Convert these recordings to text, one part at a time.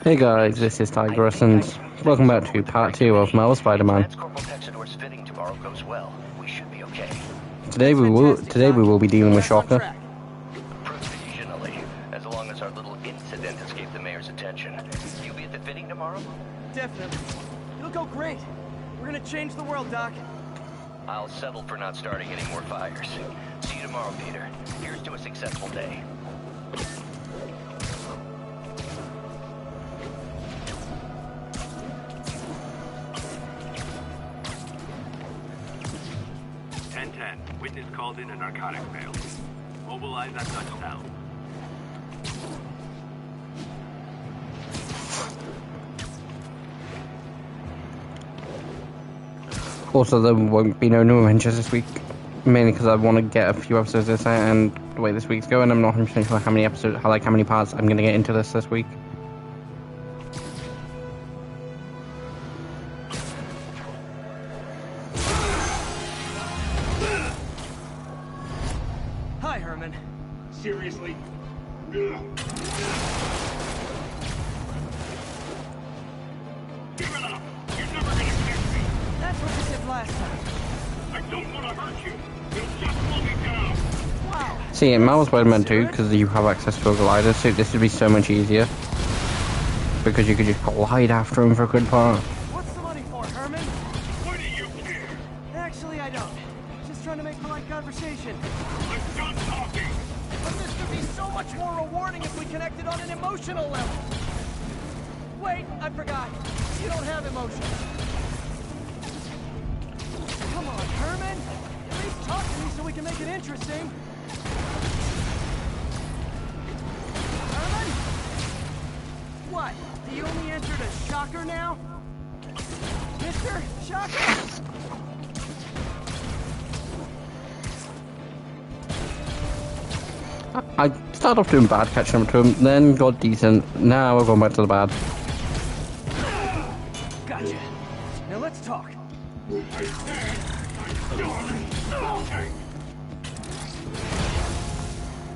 Hey guys, this is Tigress, and welcome back to part 2 of Marvel Spider-Man. Corporal Texador's fitting tomorrow goes well. We should be okay. Today we will be dealing with Shocker. Provisionally, as long as our little incident escaped the mayor's attention. You be at the fitting tomorrow? Definitely. It'll go great. We're gonna change the world, Doc. I'll settle for not starting any more fires. See you tomorrow, Peter. Here's to a successful day. Witness called in a narcotic fail. Mobilize at touchdown. Also, there won't be no new adventures this week, mainly because I want to get a few episodes this out, and the way this week's going, I'm not 100% sure how many parts I'm going to get into this week. Seriously? Give it up! You're never gonna catch me! That's what you said last time. I don't want to hurt you! You'll just slow me down! Wow! See, in Marvel Spider-Man 2, because you have access to a glider suit, this would be so much easier. Because you could just glide after him for a good part. What's the money for, Herman? Why do you care? Actually, I don't. Just trying to make polite conversation. I'm done talking! But this could be so much more rewarding if we connected on an emotional level. Wait, I forgot. You don't have emotions. Come on, Herman. At least talk to me so we can make it interesting. Herman? What? Do you only answer to Shocker now? Mr. Shocker? I started off doing bad, catching up to him, then got decent, now we're going back to the bad. Gotcha. Now let's talk.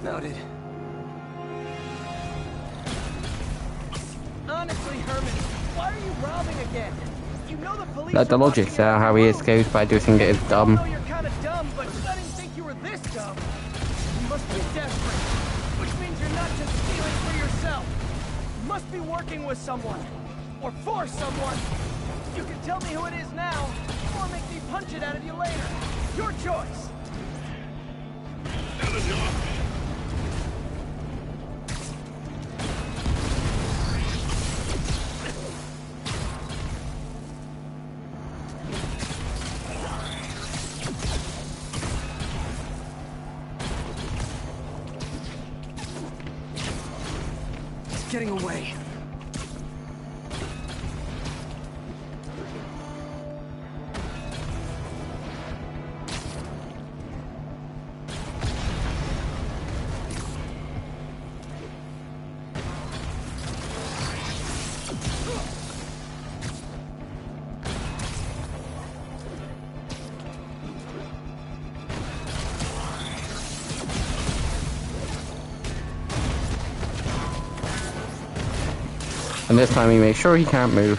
Noted. Honestly, Herman, why are you robbing again? You know the police. Let the logic say how he escapes by doing it is dumb. I know you're kind of dumb, but I didn't think you were this dumb. You must be desperate, which means you're not just stealing for yourself. You must be working with someone, or for someone. You can tell me who it is now, or make me punch it out of you later. Your choice. It's getting away. And this time he makes sure he can't move.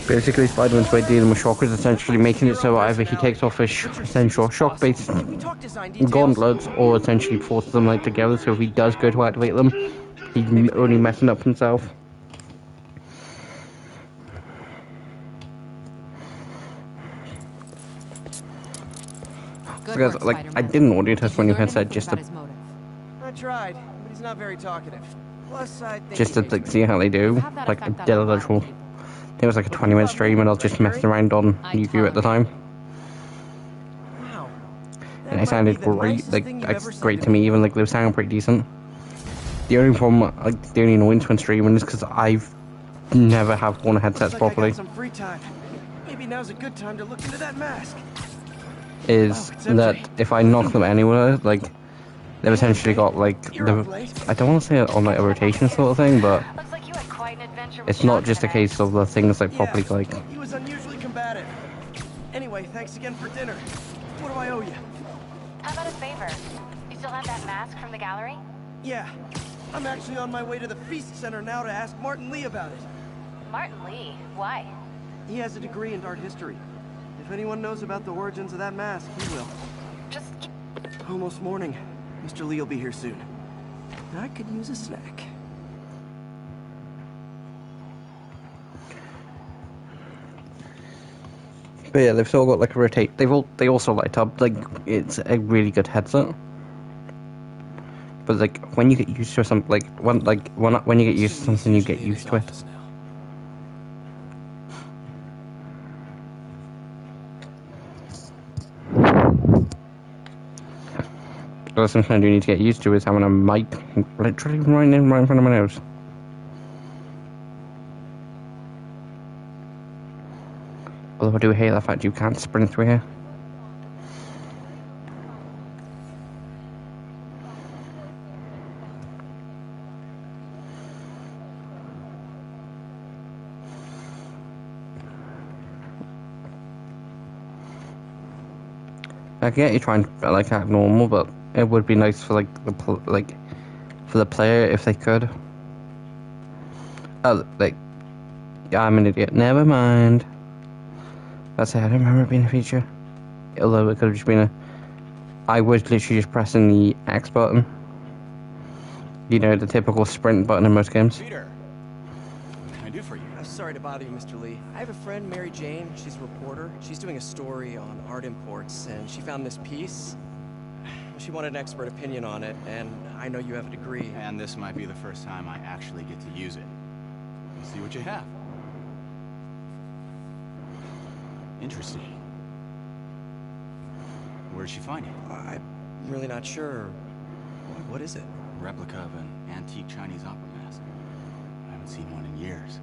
Basically, Spider-Man's way of dealing with Shocker is essentially making it so either he takes off his essential shock-based gauntlets, or essentially forces them like together, so if he does go to activate them, he's only messing up himself. Because, like, I did an audio test when you had said just to... I tried, but he's not very talkative. Plus, I think just to like, see how they do. Like, I did a literal... It was like a 20-minute stream and I was just messing around on YouTube at the time. Wow. And it sounded great, like, great to me, even, like, they were sounding pretty decent. The only problem, like, the only annoyance when streaming is because I've never have worn headsets properly. I got some free time. Maybe now's a good time to look into that mask. Is that if I knock them anywhere, like, they've essentially got, like, the, I don't want to say it on, like, a rotation sort of thing, but it's not just a case of the things, like, properly, like... He was unusually combative. Anyway, thanks again for dinner. What do I owe you? How about a favor? If still have that mask from the gallery? Yeah. I'm actually on my way to the Feast Center now to ask Martin Lee about it. Martin Lee? Why? He has a degree in art history. If anyone knows about the origins of that mask, he will. Just... Almost morning. Mr. Lee will be here soon. I could use a snack. But yeah, they've still got like a rotate. They also light up. Like it's a really good headset. But like when you get used to something, when you get used to something, you get used to it. But something I do need to get used to is having a mic literally right in front of my nose. Although I do hate the fact you can't sprint through here. I get you trying to like act normal, but it would be nice for for the player if they could. Oh, yeah, I'm an idiot. Never mind. That's it. I don't remember it being a feature. Although it could have just been I was literally just pressing the X button. You know, the typical sprint button in most games. Peter, what can I do for you? I'm sorry to bother you, Mr. Lee. I have a friend, Mary Jane. She's a reporter. She's doing a story on art imports, and she found this piece. She wanted an expert opinion on it, and I know you have a degree. And this might be the first time I actually get to use it. Let's see what you have. Interesting. Where'd she find it? I'm really not sure. What is it? A replica of an antique Chinese opera mask. I haven't seen one in years.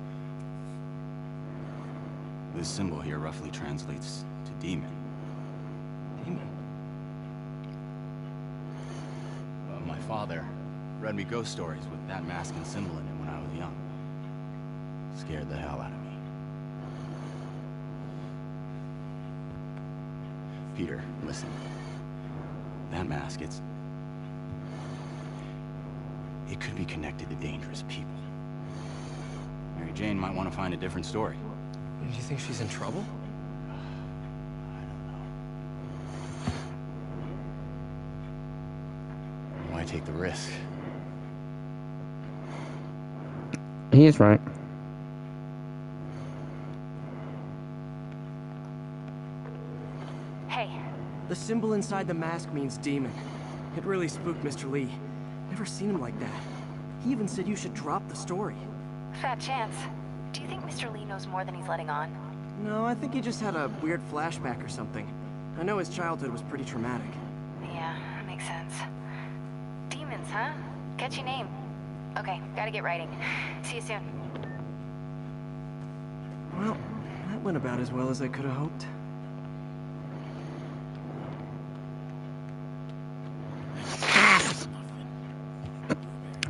This symbol here roughly translates to demon. Demon? Well, my father read me ghost stories with that mask and symbol in it when I was young. Scared the hell out of me. Peter, listen. That mask, it could be connected to dangerous people. Mary Jane might want to find a different story. Do you think she's in trouble? I don't know. Why take the risk? He is right. Hey. The symbol inside the mask means demon. It really spooked Mr. Lee. Never seen him like that. He even said you should drop the story. Fat chance. Do you think Mr. Lee knows more than he's letting on? No, I think he just had a weird flashback or something. I know his childhood was pretty traumatic. Yeah, makes sense. Demons, huh? Catchy name. Okay, gotta get writing. See you soon. Well, that went about as well as I could have hoped.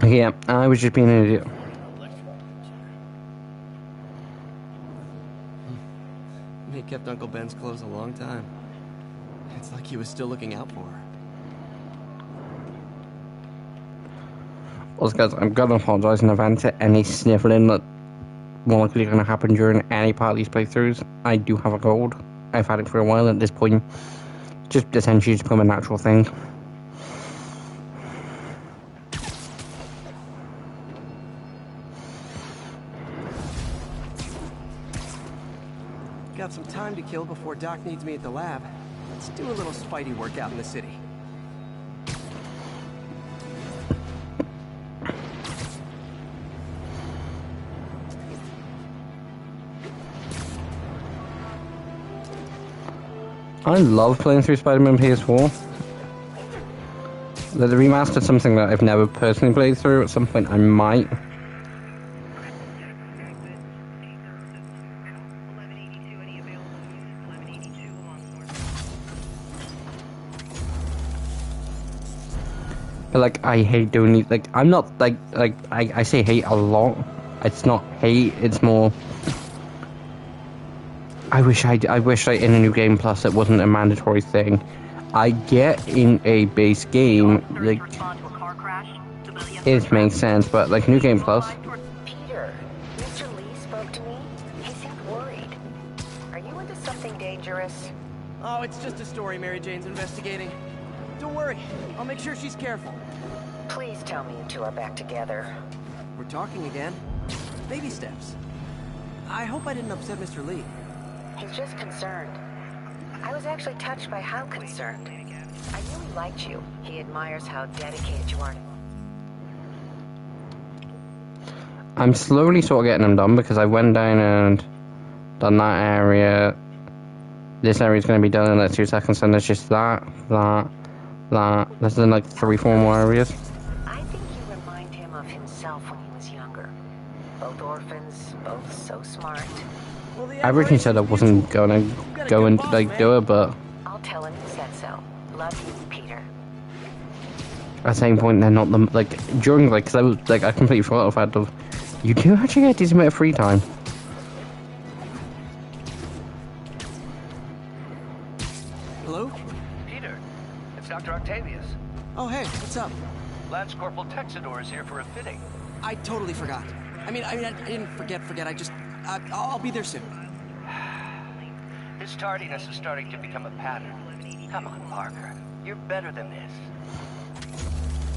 Yeah, I was just being an idiot. He kept Uncle Ben's clothes a long time. It's like he was still looking out for her. Also, guys, I'm gonna apologise in advance to any sniffling that more likely gonna happen during any part of these playthroughs. I do have a cold. I've had it for a while at this point. Just essentially it's become a natural thing. Got some time to kill before Doc needs me at the lab. Let's do a little Spidey workout in the city. I love playing through Spider-Man PS4. The remastered something that I've never personally played through. At some point I might. But like, I hate doing these. Like, I'm not I say hate a lot. It's not hate. It's more. I wish in a new game plus it wasn't a mandatory thing. I get in a base game, like, it makes sense, but like New Game Plus, Peter, Mr. Lee spoke to me. He seemed worried. Are you into something dangerous? Oh, it's just a story Mary Jane's investigating. Don't worry, I'll make sure she's careful. Please tell me you two are back together. We're talking again. Baby steps. I hope I didn't upset Mr. Lee. He's just concerned. I was actually touched by how concerned. I knew he liked you. He admires how dedicated you are. I'm slowly sort of getting them done because I went down and done that area. This area is going to be done in like 2 seconds, and there's just that. There's then like 3-4 more areas. I think you remind him of himself when he was younger. Both orphans, both so smart. Well, the I originally said I wasn't going to go and like do it, but I'll tell him you said so. Love you, Peter. at the same point, they're not the like during like because I was like I completely forgot the fact of you do actually get a decent bit of free time. Hello? Peter, it's Dr. Octavius. Oh, hey, what's up? Lance Corporal Texador is here for a fitting. I totally forgot. I didn't forget. I'll be there soon. His tardiness is starting to become a pattern. Come on, Parker. You're better than this.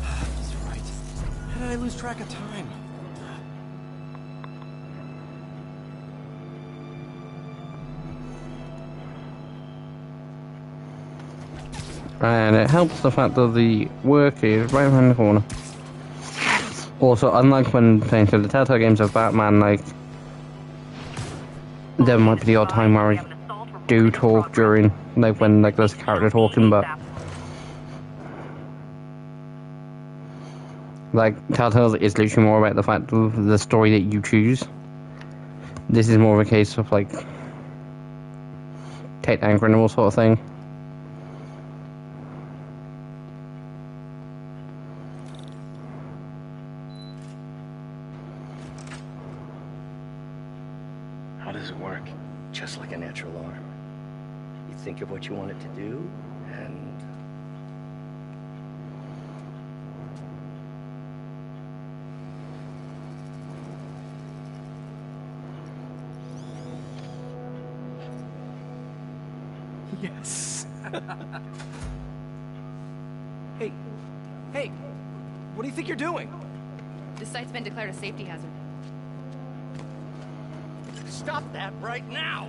That's right. How did I lose track of time? And it helps the fact that the work is right around the corner. Also, unlike when playing through the Telltale games of Batman, like, there might be the odd time where I do talk during, like, when, like, there's a character talking, but, like, Telltale is literally more about the fact of the story that you choose. This is more of a case of, like, take down Grindelwald sort of thing. How does it work? Just like a natural arm. You think of what you want it to do, and... Yes. Hey, what do you think you're doing? This site's been declared a safety hazard. Stop that right now!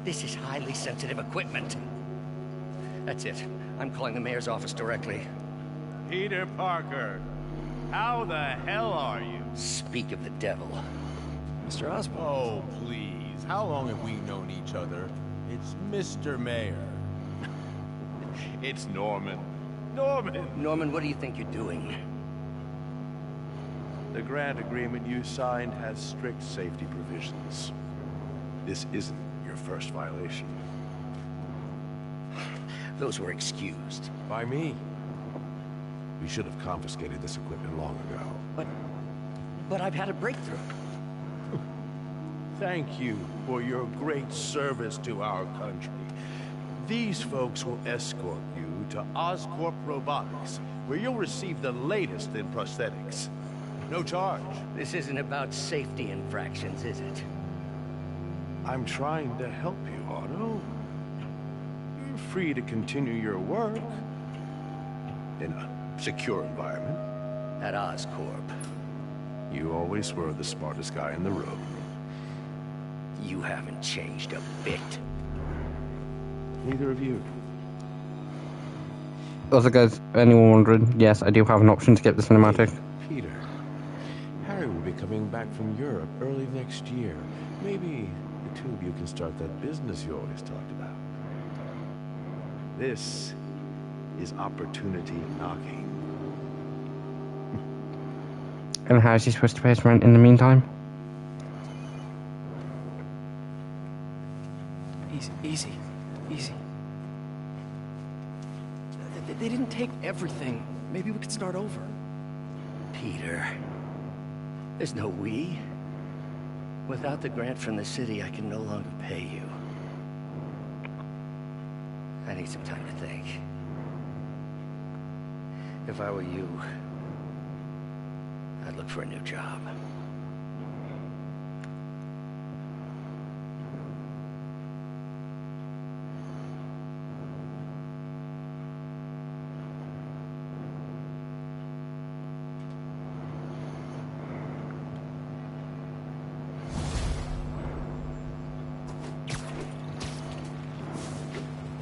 This is highly sensitive equipment. That's it. I'm calling the mayor's office directly. Peter Parker, how the hell are you? Speak of the devil. Mr. Osborn. Oh, please. How long have we known each other? It's Mr. Mayor. It's Norman. Norman! Norman, what do you think you're doing? The grant agreement you signed has strict safety provisions. This isn't your first violation. Those were excused. By me. We should have confiscated this equipment long ago. But I've had a breakthrough. Thank you for your great service to our country. These folks will escort you to Oscorp Robotics, where you'll receive the latest in prosthetics. No charge. This isn't about safety infractions, is it? I'm trying to help you, Otto. You're free to continue your work in a secure environment. At Oscorp. You always were the smartest guy in the room. You haven't changed a bit. Neither of you. Also, guys, anyone wondering, yes, I do have an option to get the cinematic. Hey, Peter, Harry will be coming back from Europe early next year. Maybe the two of you can start that business you always talked about. This is opportunity knocking. And how is he supposed to pay his rent in the meantime? Easy. They didn't take everything. Maybe we could start over. Peter, there's no we. Without the grant from the city, I can no longer pay you. I need some time to think. If I were you, I'd look for a new job.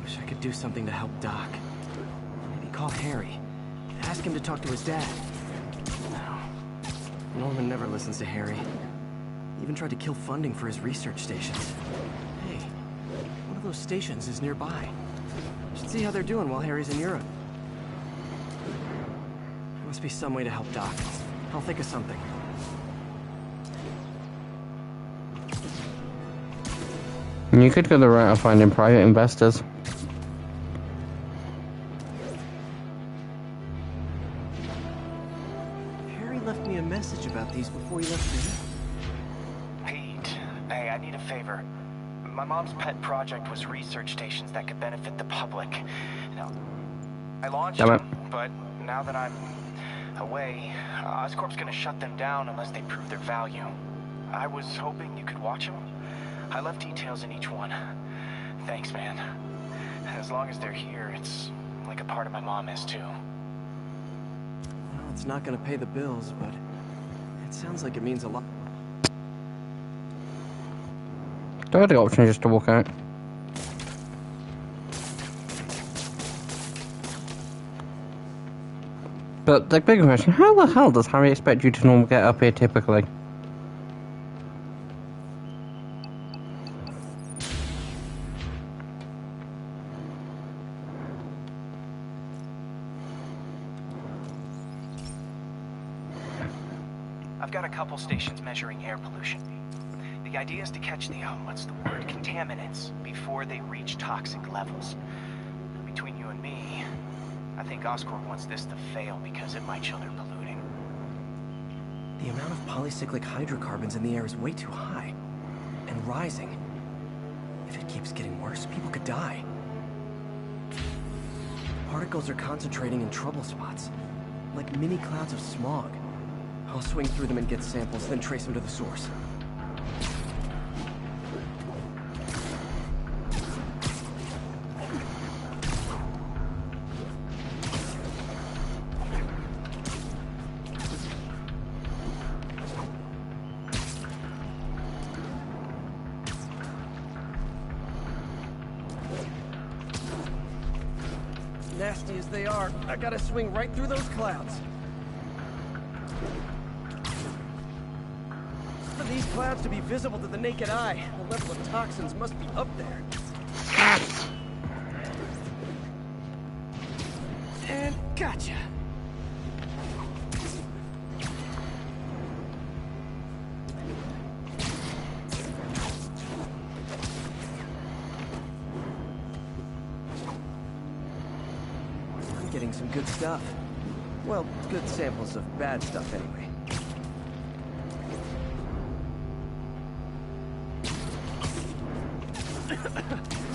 Wish I could do something to help Doc. Maybe call Harry. Ask him to talk to his dad. No. Norman never listens to Harry. Even tried to kill funding for his research stations. Hey, one of those stations is nearby. Should see how they're doing while Harry's in Europe. There must be some way to help Doc. I'll think of something. You could go the route of finding private investors. Harry left me a message about these before he left for you. Pete, hey, I need a favor. My mom's pet project was research stations that could benefit the public. Now, I launched them, but now that I'm away, Oscorp's gonna shut them down unless they prove their value. I was hoping you could watch them. I left details in each one. Thanks, man. As long as they're here, it's like a part of my mom is too. Well, it's not gonna pay the bills, but it sounds like it means a lot. Do I have the option just to walk out? But the big question, how the hell does Harry expect you to normally get up here typically? I've got a couple stations measuring air pollution. The idea is to catch the, contaminants before they reach toxic levels. Between you and me, I think Oscorp wants this to fail because it might show they're polluting. The amount of polycyclic hydrocarbons in the air is way too high. And rising. If it keeps getting worse, people could die. Particles are concentrating in trouble spots. Like mini clouds of smog. I'll swing through them and get samples, then trace them to the source. Nasty as they are, I gotta swing right through those clouds. For these clouds to be visible to the naked eye, the level of toxins must be up there. And gotcha. I'm getting some good stuff. Well, good samples of bad stuff anyway.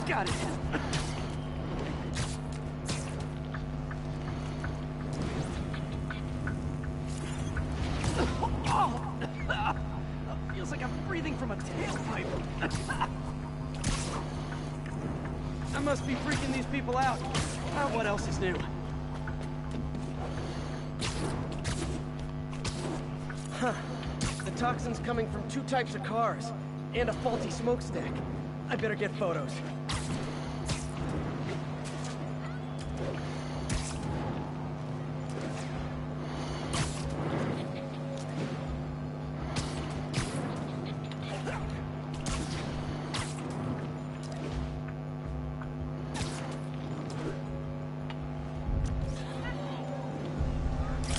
Got it. Feels like I'm breathing from a tailpipe. I must be freaking these people out. What else is new? Huh. The toxin's coming from 2 types of cars, and a faulty smokestack. I better get photos.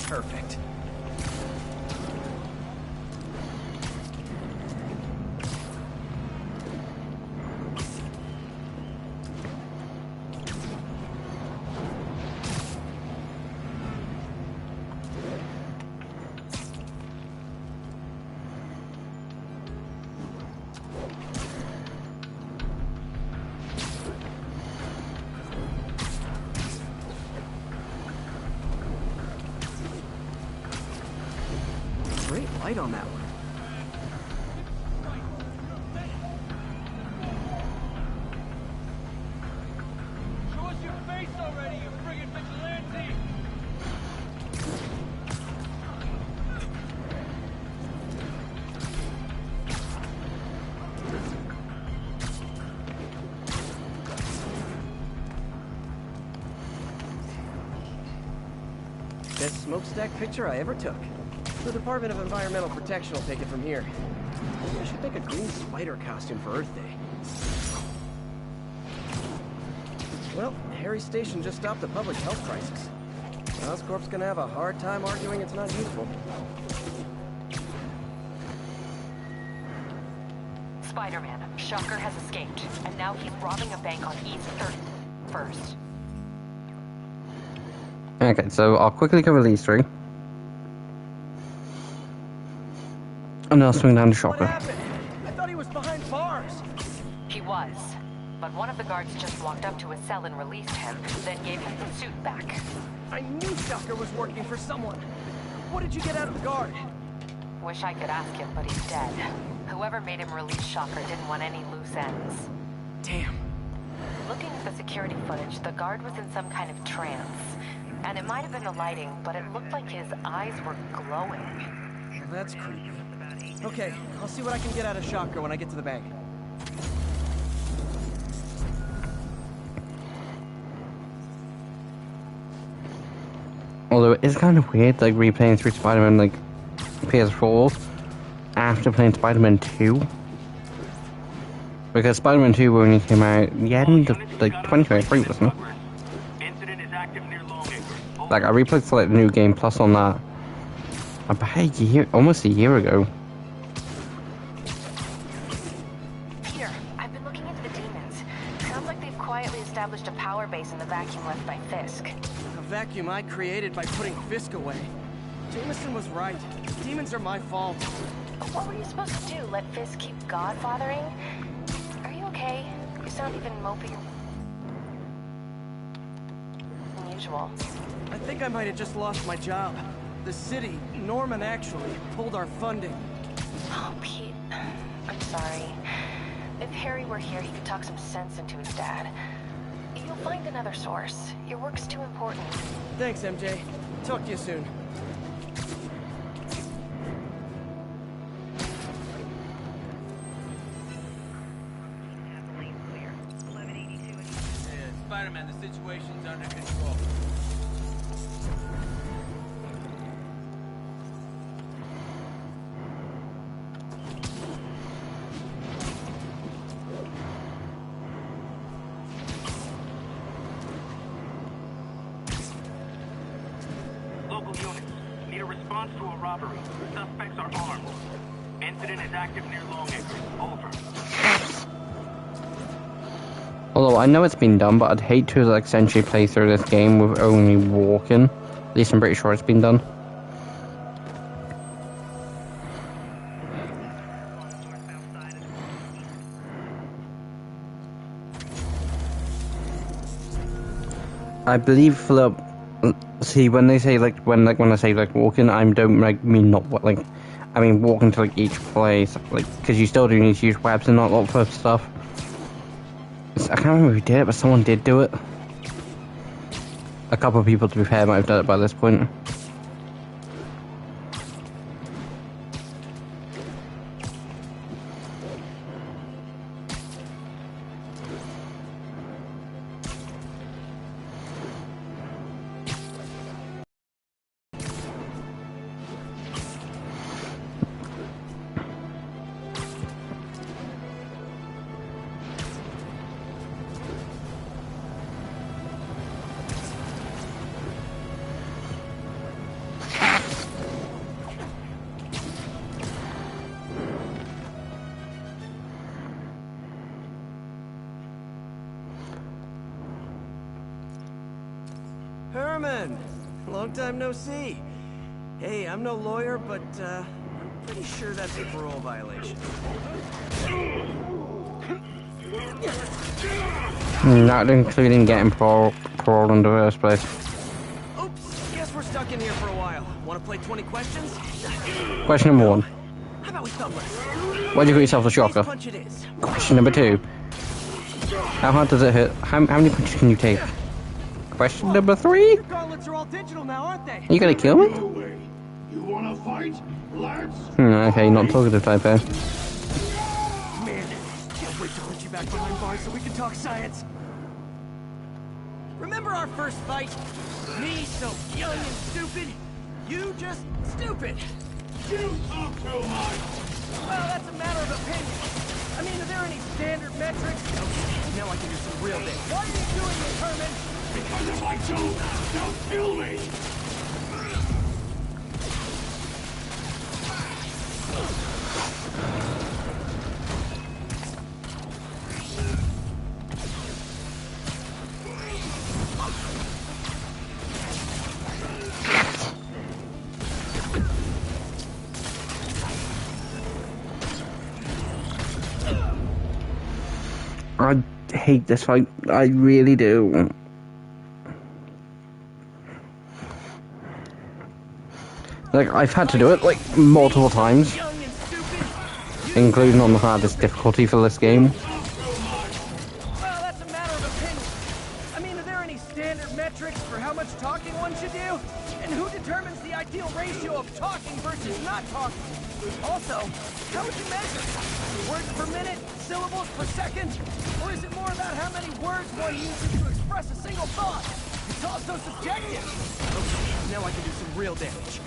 Perfect. light on that one. Show us your face already, you friggin' vigilante! Best smokestack picture I ever took. The Department of Environmental Protection will take it from here. Maybe I should make a green spider costume for Earth Day. Well, Harry Station just stopped a public health crisis. Oscorp's gonna have a hard time arguing it's not useful. Spider-Man, Shocker has escaped, and now he's robbing a bank on East 31st. Okay, so I'll quickly cover these three. And I'll swing down to Shocker. What happened? I thought he was behind bars. He was, but one of the guards just walked up to his cell and released him, then gave him the suit back. I knew Shocker was working for someone. What did you get out of the guard? Wish I could ask him, but he's dead. Whoever made him release Shocker didn't want any loose ends. Damn. Looking at the security footage, the guard was in some kind of trance. And it might have been the lighting, but it looked like his eyes were glowing. Well, that's creepy. Okay, I'll see what I can get out of Shocker when I get to the bank. Although it is kind of weird, like replaying through Spider-Man, like PS4 after playing Spider-Man 2. Because Spider-Man 2 only came out the end of like 2023, wasn't it? Like I replayed for like the new game plus on that about a year, almost a year ago. Peter, I've been looking into the demons. Sounds like they've quietly established a power base in the vacuum left by Fisk. A vacuum I created by putting Fisk away. Jameson was right. Demons are my fault. What were you supposed to do? Let Fisk keep godfathering? Are you okay? You sound even mopier than usual. I think I might have just lost my job. The city, Norman actually, pulled our funding. Oh, Pete. I'm sorry. If Harry were here, he could talk some sense into his dad. You'll find another source. Your work's too important. Thanks, MJ. Talk to you soon. Spider-Man, the situation's under control. Local units, need a response to a robbery. Suspects are armed. Incident is active near Longacre. Over. Although I know it's been done, but I'd hate to like essentially play through this game with only walking. At least I'm pretty sure it's been done. I believe Philip. See, when they say like when I say like walking, I don't like mean not what like. I mean walking to like each place, like because you still do need to use webs and not lot of stuff. I can't remember who did it, but someone did do it. A couple of people, to be fair, might have done it by this point. Herman! Long time no see. Hey, I'm no lawyer, but I'm pretty sure that's a parole violation. Not including getting parole in the first place. Oops, guess we're stuck in here for a while. Want to play 20 questions? Question number 1. How about we thumb less? Why'd you get yourself a shocker? Punch it is. Question number 2. How hard does it hit? How many punches can you take? Question number 3. Your gauntlets are all digital now, aren't they? Are you gonna kill me? You wanna fight? Let's. Okay, not talkative type there. Man, can't wait to put you back behind bars so we can talk science. Remember our first fight? Me so young and stupid. You just stupid. You talk too much. Well, that's a matter of opinion. I mean, are there any standard metrics? Okay, now I can do some real things. Why are you doing this, Herman? Because if I don't, they'll kill me. I hate this fight. I really do. Like, I've had to do it, like, multiple times. Including on the hardest difficulty for this game. Well, that's a matter of opinion. I mean, are there any standard metrics for how much talking one should do? And who determines the ideal ratio of talking versus not talking? Also, how would you measure? Words per minute? Syllables per second? Or is it more about how many words one uses to express a single thought? It's all so subjective. Okay, now I can do some real damage.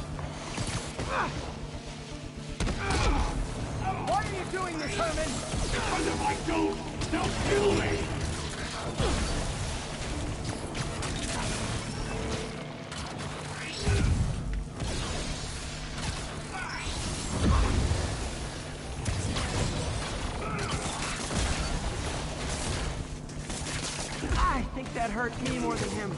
Why are you doing this, Herman? Because if I don't, they'll kill me. I think that hurt me more than him.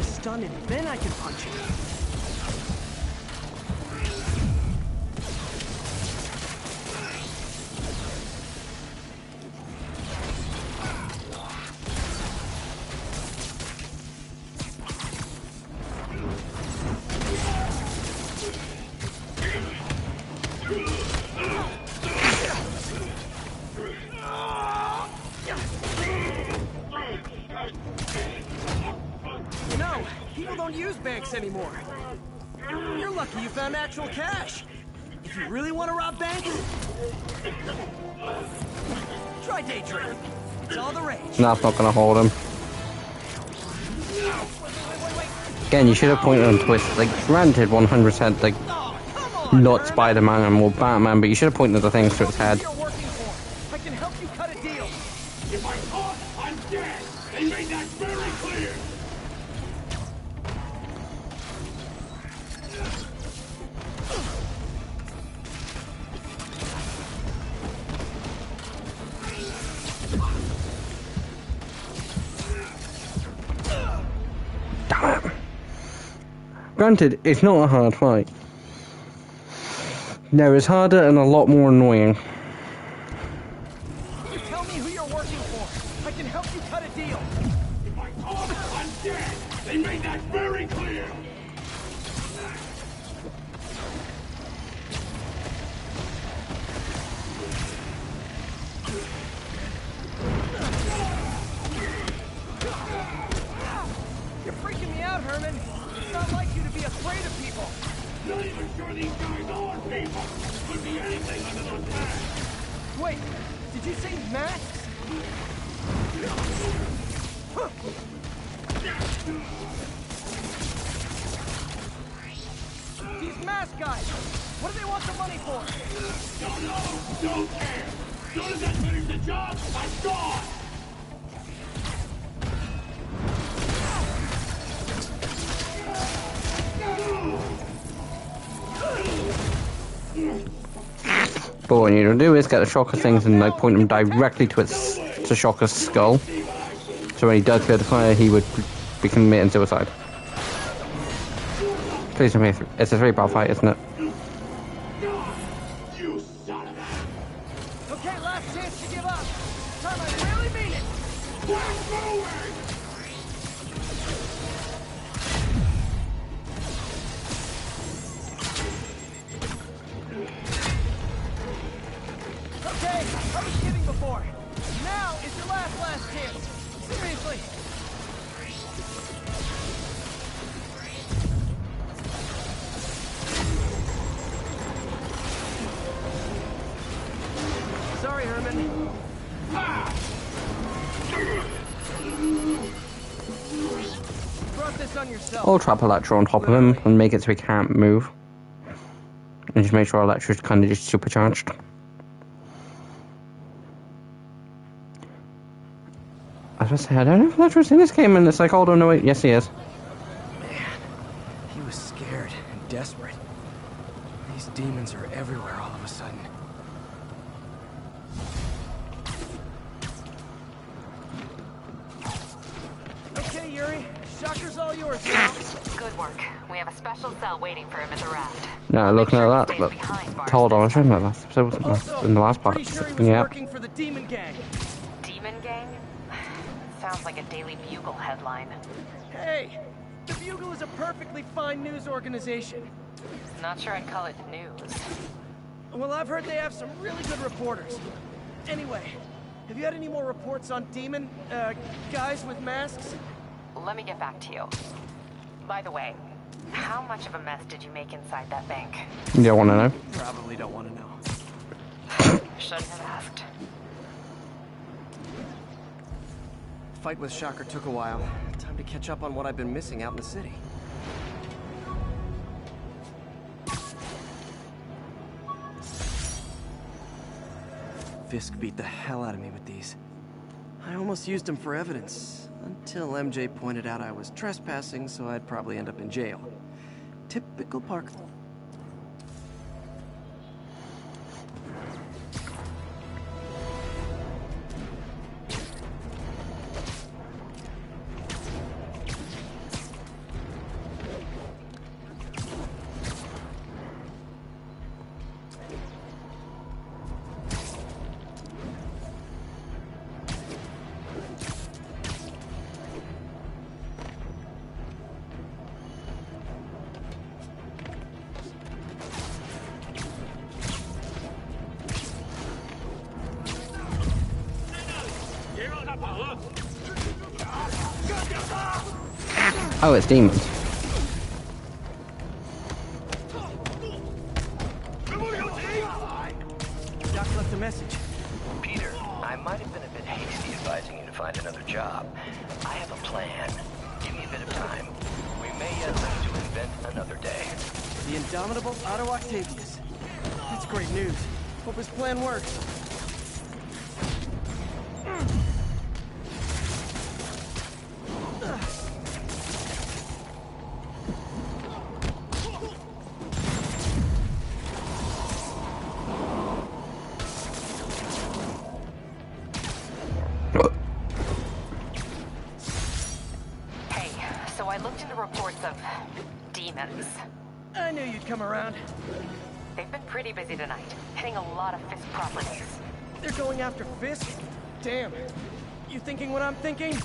Stun him, then I can punch him. Anymore. You're lucky you found actual cash. If you really want to rob banks, try day trading. It's all the rage. That's not gonna hold him. Again, you should have pointed on Twist. Like, granted, 100% like not Spider-Man and more Batman, but you should have pointed the things to its head. I can help you cut a deal. If I talk, I'm dead. They made that very clear. Granted, it's not a hard fight. No, it's harder and a lot more annoying. You tell me who you're working for. I can help you cut a deal. If I talk, I'm dead. They made that very clear. You're freaking me out, Herman. It's not like you to be afraid of people. Not even sure these guys are people. Could be anything under those masks. Wait, did you say masks? These mask guys, what do they want the money for? Don't know, don't care. As soon as I finish the job, I'm gone. But what you need to do is get the Shocker things and like point them directly to Shocker's skull. So when he does go to fire, he would be committing suicide. Please don't make it. It's a 3-bar fight, isn't it? Okay, last chance to give up. This time I really mean it. Okay, I was kidding before. Now is your last chance. Seriously. Sorry, Herman. Brought this on yourself. I'll trap Electro on top of him and make it so he can't move. And just make sure Electro's kind of just supercharged. I was going to say, I don't know if Electro's in this game, and it's like, oh no, wait, yes he is. Man, he was scared and desperate. These demons are everywhere all of a sudden. Okay, Yuri, Shocker's all yours now. Good work. We have a special cell waiting for him at the raft. No, looking at that, but hold on, I was showing that last episode, wasn't Also, in the last part. Pretty sure he was Yeah. working for the Demon Gang. Demon Gang? Sounds like a Daily Bugle headline. Hey, the Bugle is a perfectly fine news organization. Not sure I'd call it news. Well, I've heard they have some really good reporters. Anyway, have you had any more reports on demon, guys with masks? Let me get back to you. By the way, how much of a mess did you make inside that bank? You don't want to know? Probably don't want to know. Shouldn't have asked. Fight with Shocker took a while. Time to catch up on what I've been missing out in the city. Fisk beat the hell out of me with these. I almost used them for evidence, until MJ pointed out I was trespassing, so I'd probably end up in jail. Typical Park. Oh, it's demons. Doc left a message. Peter, I might have been a bit hasty advising you to find another job. I have a plan. Give me a bit of time. We may yet live to invent another day. The indomitable Otto Octavius. That's great news. Hope his plan works. I knew you'd come around. They've been pretty busy tonight, hitting a lot of Fisk properties. They're going after Fisk? Damn. You thinking what I'm thinking?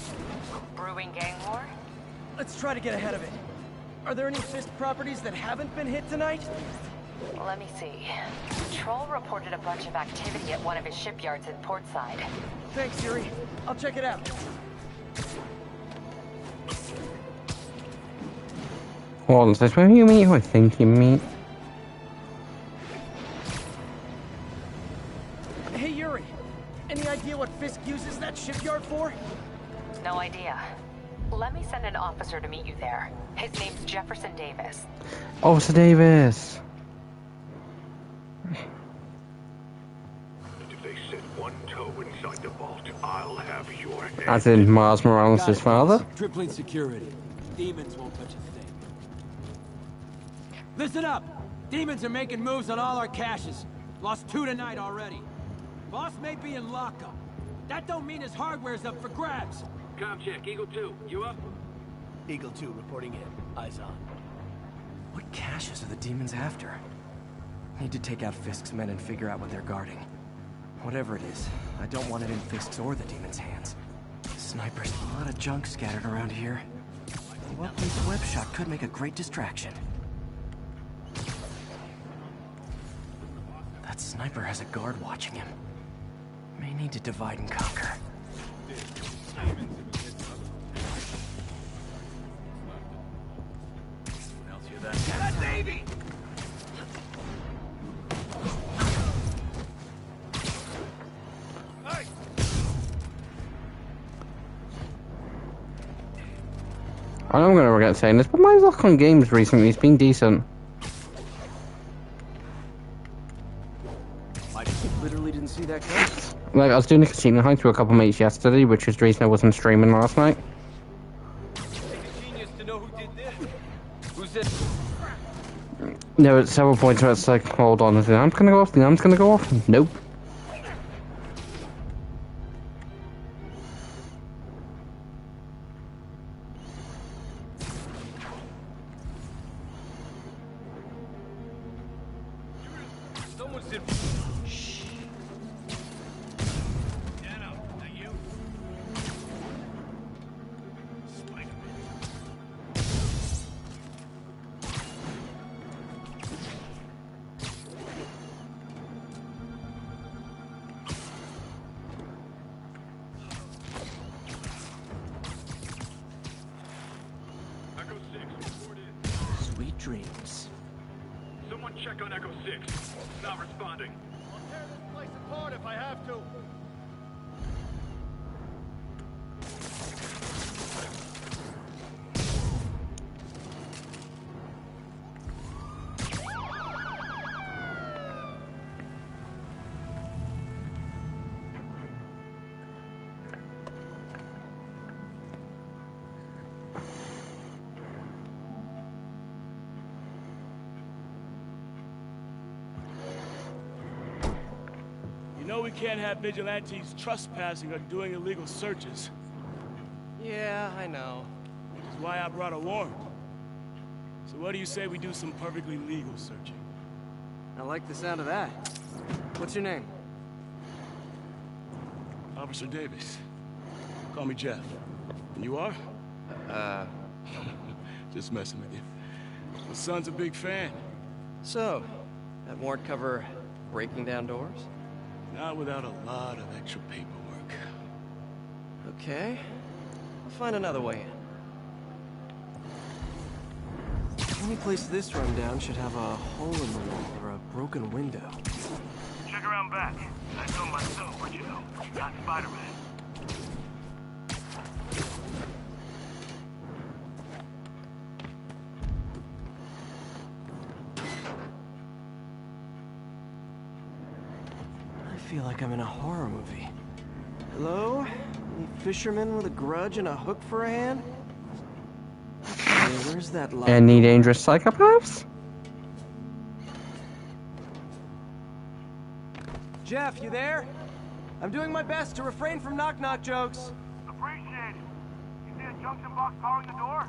Brewing gang war? Let's try to get ahead of it. Are there any Fisk properties that haven't been hit tonight? Let me see. Patrol reported a bunch of activity at one of his shipyards in Portside. Thanks, Yuri. I'll check it out. Hold on, says, where you meet who I think you meet? Hey, Yuri. Any idea what Fisk uses that shipyard for? No idea. Let me send an officer to meet you there. His name's Jefferson Davis. Officer Davis! If they set one toe inside the vault, I'll have your head. As in Miles Morales' father? Tripling security. Demons won't touch a thing. Listen up! Demons are making moves on all our caches. Lost 2 tonight already. Boss may be in lockup. That don't mean his hardware's up for grabs. Com check, Eagle 2, you up? Eagle 2 reporting in. Eyes on. What caches are the demons after? Need to take out Fisk's men and figure out what they're guarding. Whatever it is, I don't want it in Fisk's or the demons' hands. Snipers, a lot of junk scattered around here. A well-placed web shot could make a great distraction. That sniper has a guard watching him. May need to divide and conquer. Get that Davey! I know I'm gonna regret saying this, but my luck on games recently has been decent. I literally didn't see that coming. Like, I was doing a casino hunt with a couple mates yesterday, which is the reason I wasn't streaming last night. Genius to know who did this. Who's this? There were several points where it's like, hold on, the alarm's gonna go off, the alarm's gonna go off. Nope. Someone's in. Shh. Dano, that you? Spider-Man. Echo 6, report in. Sweet dreams. Someone check on Echo 6. Not responding. I'll tear this place apart if I have to. You know we can't have vigilantes trespassing or doing illegal searches. Yeah, I know. Which is why I brought a warrant. So what do you say we do some perfectly legal searching? I like the sound of that. What's your name? Officer Davis. Call me Jeff. And you are? Just messing with you. My son's a big fan. So, that warrant cover breaking down doors? Not without a lot of extra paperwork. Okay. I'll find another way in. Any place this rundown should have a hole in the wall or a broken window. Check around back. I know myself, but you know. Not Spider-Man. I feel like I'm in a horror movie. Hello? Any fisherman with a grudge and a hook for a hand? Okay, where's that line? Any dangerous psychopaths? Jeff, you there? I'm doing my best to refrain from knock-knock jokes. Appreciate it. You see a junction box powering the door?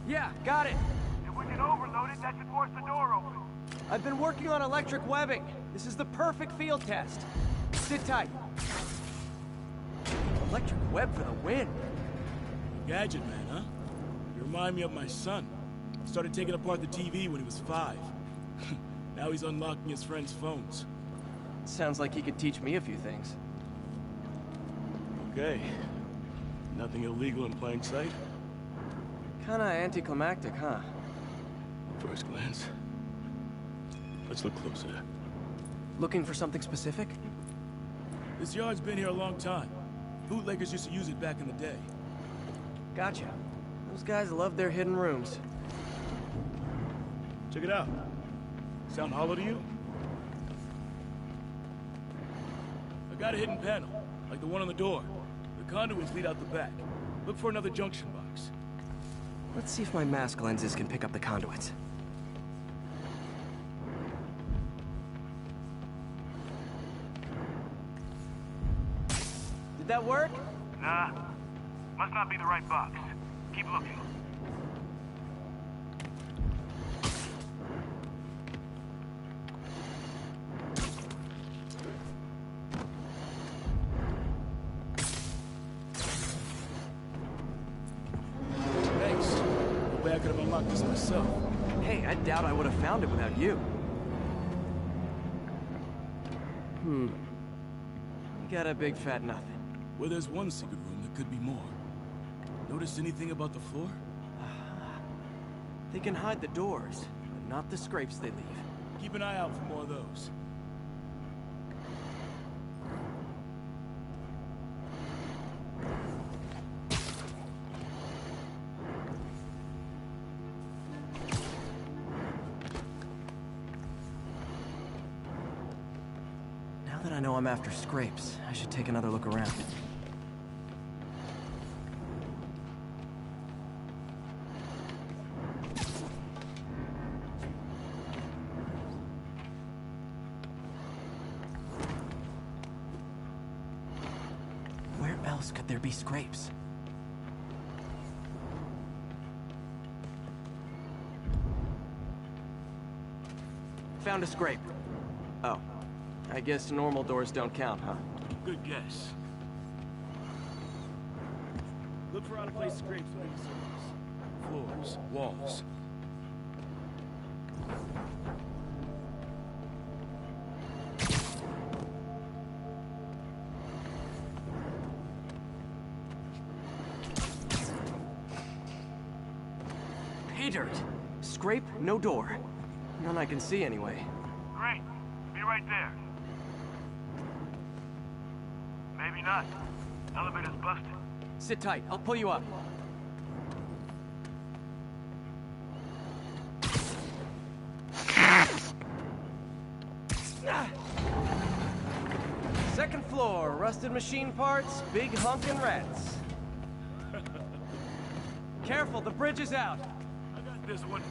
Yeah, got it. If we can overload it, that should force the door open. I've been working on electric webbing. This is the perfect field test. Sit tight. Electric web for the win. Gadget man, huh? You remind me of my son. Started taking apart the TV when he was 5. Now he's unlocking his friends' phones. Sounds like he could teach me a few things. Okay. Nothing illegal in plain sight? Kinda anticlimactic, huh? First glance. Let's look closer. Looking for something specific? This yard's been here a long time. Bootleggers used to use it back in the day. Gotcha. Those guys love their hidden rooms. Check it out. Sound hollow to you? I got a hidden panel, like the one on the door. The conduits lead out the back. Look for another junction box. Let's see if my mask lenses can pick up the conduits. that work? Nah. Must not be the right box. Keep looking. Thanks. No way I could have unlocked this myself. Hey, I doubt I would have found it without you. You got a big fat nothing. Well, there's one secret room. There could be more. Notice anything about the floor? They can hide the doors, but not the scrapes they leave. Keep an eye out for more of those. Now that I know I'm after scrapes, I should take another look around. Where else could there be scrapes? Found a scrape. Oh. I guess normal doors don't count, huh? Good guess. Look for out-of-place scrapes on any surface. Floors, walls. Pay dirt. Scrape, no door. None I can see anyway. Great. Be right there. Maybe not. Elevator's busted. Sit tight. I'll pull you up. Second floor, rusted machine parts, big honkin' rats. Careful, the bridge is out. I got this one.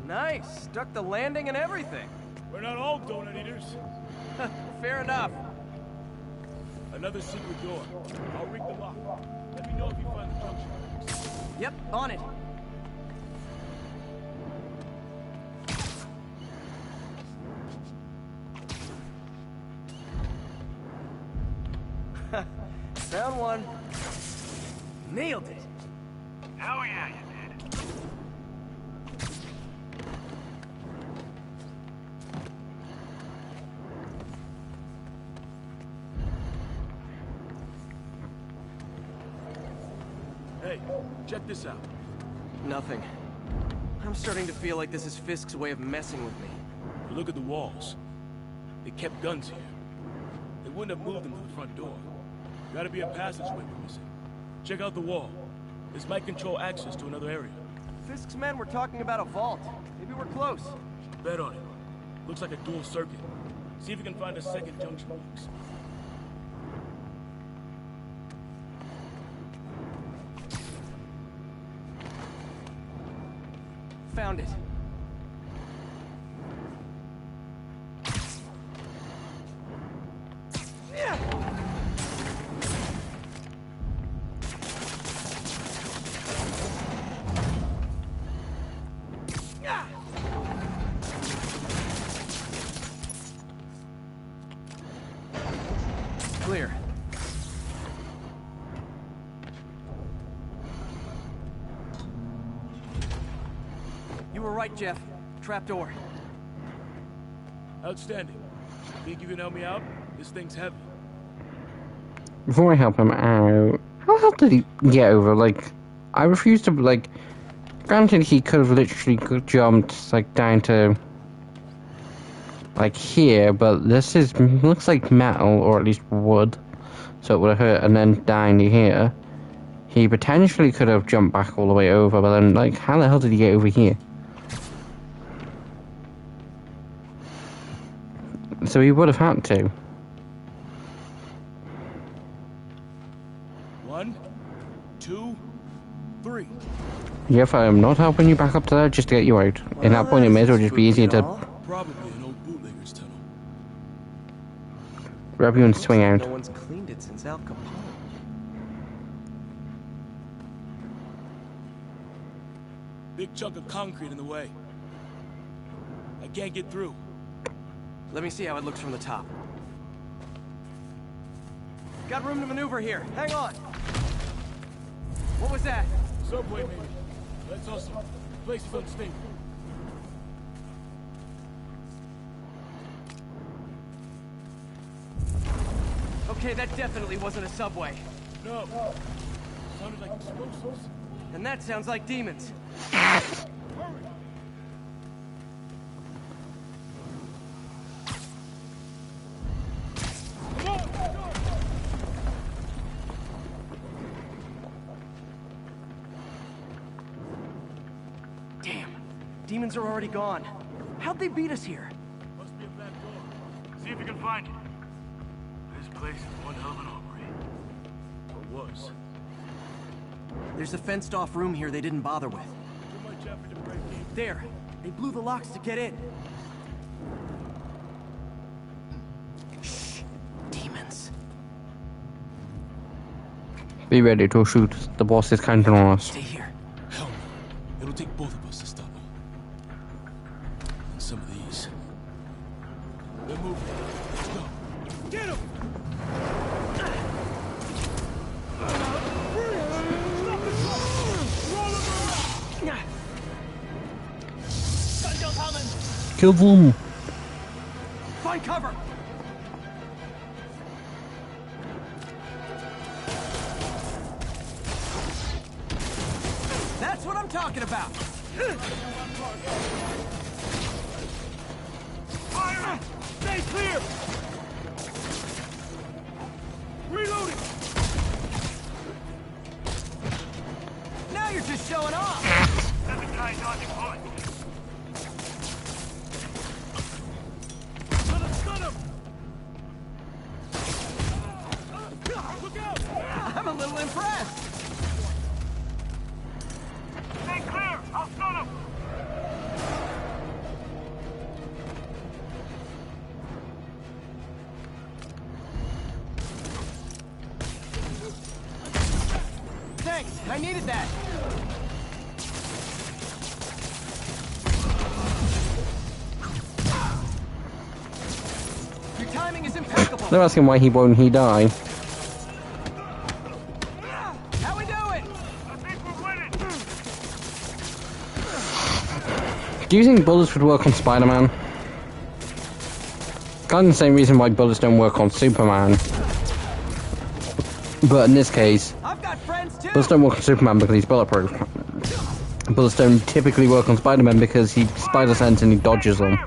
Nice. Stuck the landing and everything. We're not all donut eaters. Fair enough. Another secret door. I'll rig the lock. Let me know if you find the junction. Yep, on it. Found one. Nailed it. Hell yeah, you did. Hey, check this out. Nothing. I'm starting to feel like this is Fisk's way of messing with me. Look at the walls. They kept guns here. They wouldn't have moved them to the front door. Gotta be a passageway we're missing. Check out the wall. This might control access to another area. Fisk's men were talking about a vault. Maybe we're close. Bet on it. Looks like a dual circuit. See if you can find a second junction box. Found it. Clear. You were right, Jeff. Trapdoor. Outstanding. Think you can help me out? This thing's heavy. Before I help him out, how the hell did he get over? Like, I refuse to, like, granted he could have literally jumped, like, down to, like, here, but this looks like metal, or at least wood, so it would have hurt, and then down to here. He potentially could have jumped back all the way over, but then, like, how the hell did he get over here? So he would have had to. 1, 2, 3. Yeah, if I'm not helping you back up to there just to get you out. In that point, it may as well just be easier to Probably an old bootlegger's tunnel. grab you and swing out. No one's cleaned it since Al Capone. Big chunk of concrete in the way. I can't get through. Let me see how it looks from the top. Got room to maneuver here. Hang on. What was that? Subway, maybe. Let's hustle. The place is unstable. Okay, that definitely wasn't a subway. No. Sounded like explosives. And that sounds like demons. Damn. Demons are already gone. How'd they beat us here? Must be a back door. See if you can find it. This place is one hell of an armory. Or was. There's a fenced-off room here they didn't bother with. Too much effort to break in. There. They blew the locks to get in. Shh. Demons. Be ready to shoot. The boss is counting on us. Stay here. Hell no. It'll take both of us to stop them. And some of these. They're moving. Let's go. Get him! Kill them! Find cover! That's what I'm talking about! Fire! Stay clear! Reloading! Now you're just showing off! That's a guy dodging bullets. I'm a little impressed! Stay clear! I'll stun him! Thanks, I needed that! Your timing is impeccable! They're asking why won't he die. How we doing? I think we're winning! Do you think bullets would work on Spider-Man? Kind of the same reason why bullets don't work on Superman. But in this case, I've got friends too. bullets don't work on Superman because he's bulletproof. Bullets don't typically work on Spider-Man because he spider sense and he dodges them.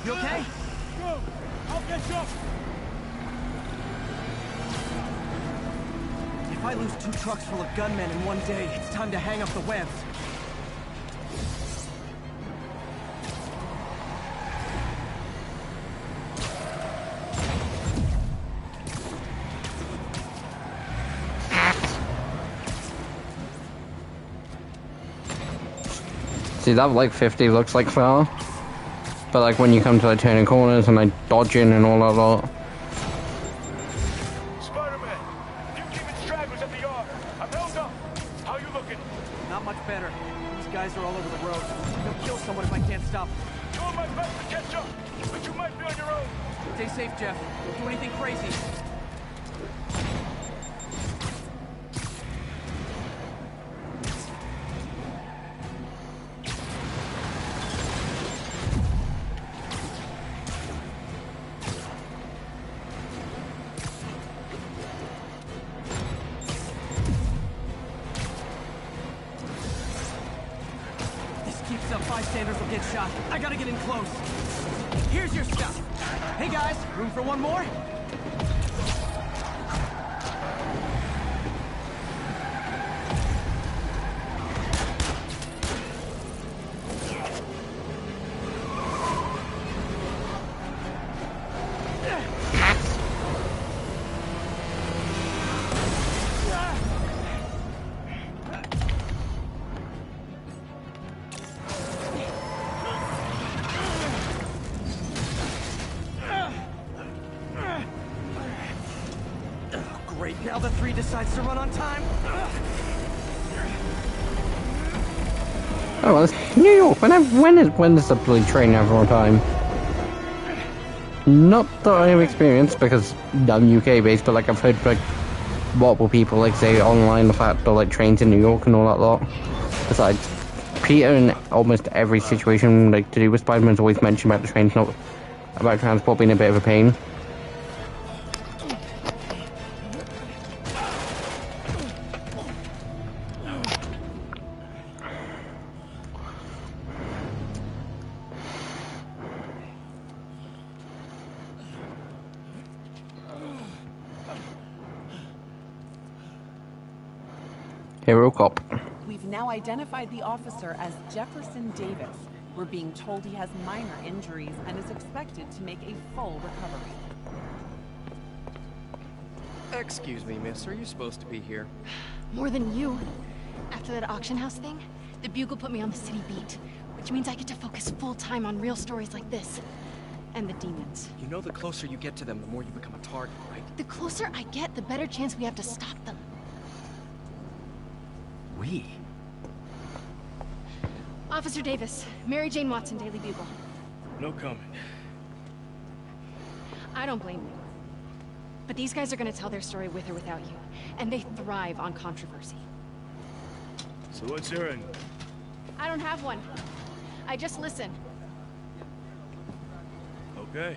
You okay? Go! I'll get you! If I lose 2 trucks full of gunmen in one day, it's time to hang up the webs. See, that like 50 looks like far. But like when you come to like turning corners and like dodging and all that lot. Spider-Man! Few demon stragglers at the yard. I'm held up. How you looking? Not much better. These guys are all over the road. They'll kill someone if I can't stop them. Doing my best to catch up, but you might be on your own. Stay safe, Jeff. Don't do anything crazy. Bystanders will get shot. I gotta get in close. Here's your stuff. Hey guys, room for one more? Great, now the 3 decides to run on time. Oh, well, it's New York. When is the bloody train ever on time? Not that I have experience, because I'm UK based, but like I've heard like multiple people like say online the fact that like trains in New York and all that lot. Besides, Peter in almost every situation like to do with Spider-Man's always mentioned about the trains, not about transport being a bit of a pain. Hero cop. We've now identified the officer as Jefferson Davis. We're being told he has minor injuries and is expected to make a full recovery. Excuse me, miss. Are you supposed to be here? More than you. After that auction house thing, the Bugle put me on the city beat, which means I get to focus full time on real stories like this. And the demons. You know the closer you get to them, the more you become a target, right? The closer I get, the better chance we have to stop them. We? Officer Davis, Mary Jane Watson, Daily Bugle. No comment. I don't blame you. But these guys are gonna tell their story with or without you. And they thrive on controversy. So what's your end? I don't have one. I just listen. Okay.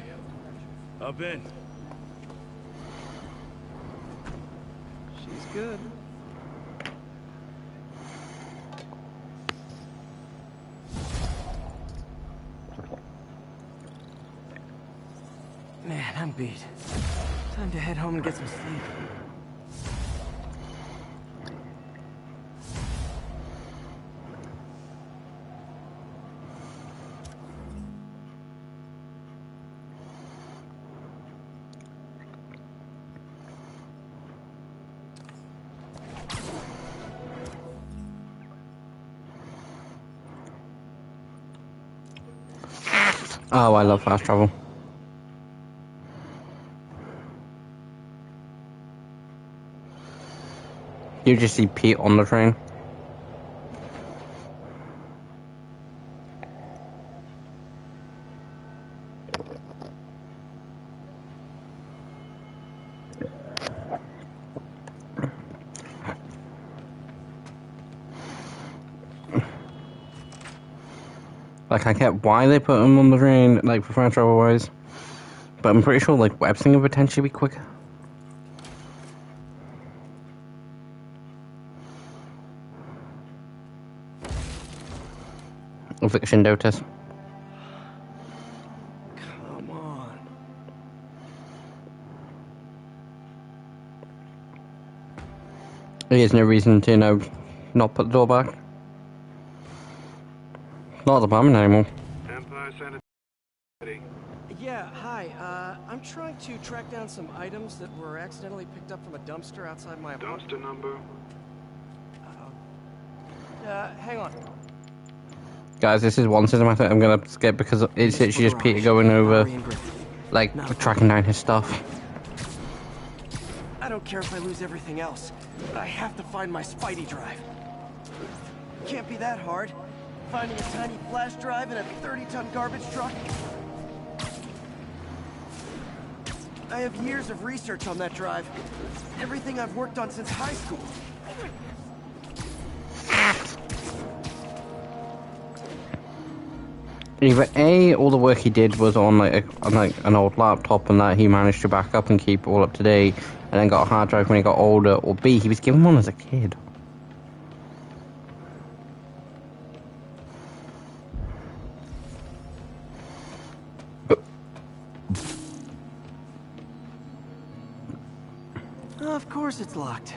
Up in. She's good. Man, I'm beat. Time to head home and get some sleep. Oh, I love fast travel. You just see Pete on the train. Like, I get why they put him on the train, like, for fast travel wise. But I'm pretty sure, like, web slinging would potentially be quicker. Eviction notice. Come on. There's no reason to, not put the door back. Not the apartment anymore. Empire Center. Yeah, hi. I'm trying to track down some items that were accidentally picked up from a dumpster outside my apartment. Dumpster number? Hang on. Guys, this is one system I think I'm gonna skip because it's literally just Peter going over, like, tracking down his stuff. I don't care if I lose everything else, but I have to find my Spidey drive. Can't be that hard. Finding a tiny flash drive in a 30-ton garbage truck. I have years of research on that drive. Everything I've worked on since high school. Either A, all the work he did was on like an old laptop and that he managed to back up and keep all up to date, and then got a hard drive when he got older, or B, he was given one as a kid. Of course it's locked.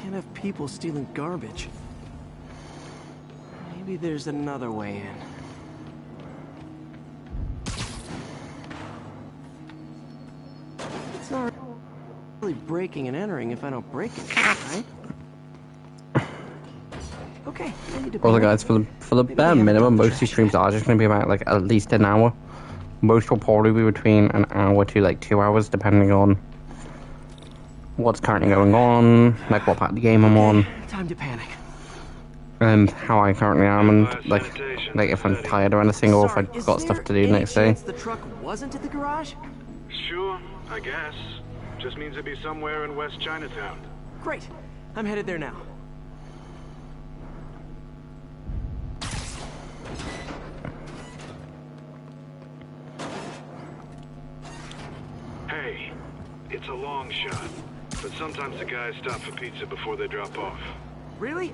Can't have people stealing garbage. Maybe there's another way in. It's not really breaking and entering if I don't break it, right? Okay, I need to Also, guys, for the bare minimum, most of these streams are just going to be about like at least an hour. Most will probably be between an hour to like 2 hours, depending on what's currently going on, like what part of the game I'm on, Time to panic. and how I currently am, and like if I'm tired or anything, or if I've got stuff to do the next day. The truck wasn't at the garage? Sure, I guess. Just means it'd be somewhere in West Chinatown. Great. I'm headed there now. Hey, it's a long shot, but sometimes the guys stop for pizza before they drop off. Really?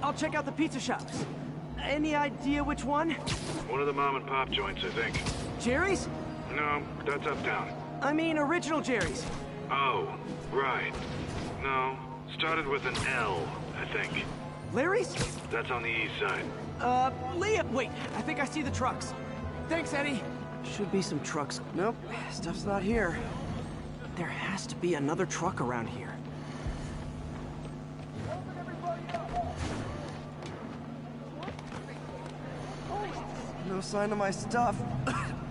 I'll check out the pizza shops. Any idea which one? One of the mom and pop joints, I think. Jerry's? No, that's uptown. I mean original Jerry's. Oh, right. No, started with an L, I think. Larry's? That's on the east side. Liam! Wait, I think I see the trucks. Thanks, Eddie. Should be some trucks. Nope, stuff's not here. There has to be another truck around here. No sign of my stuff.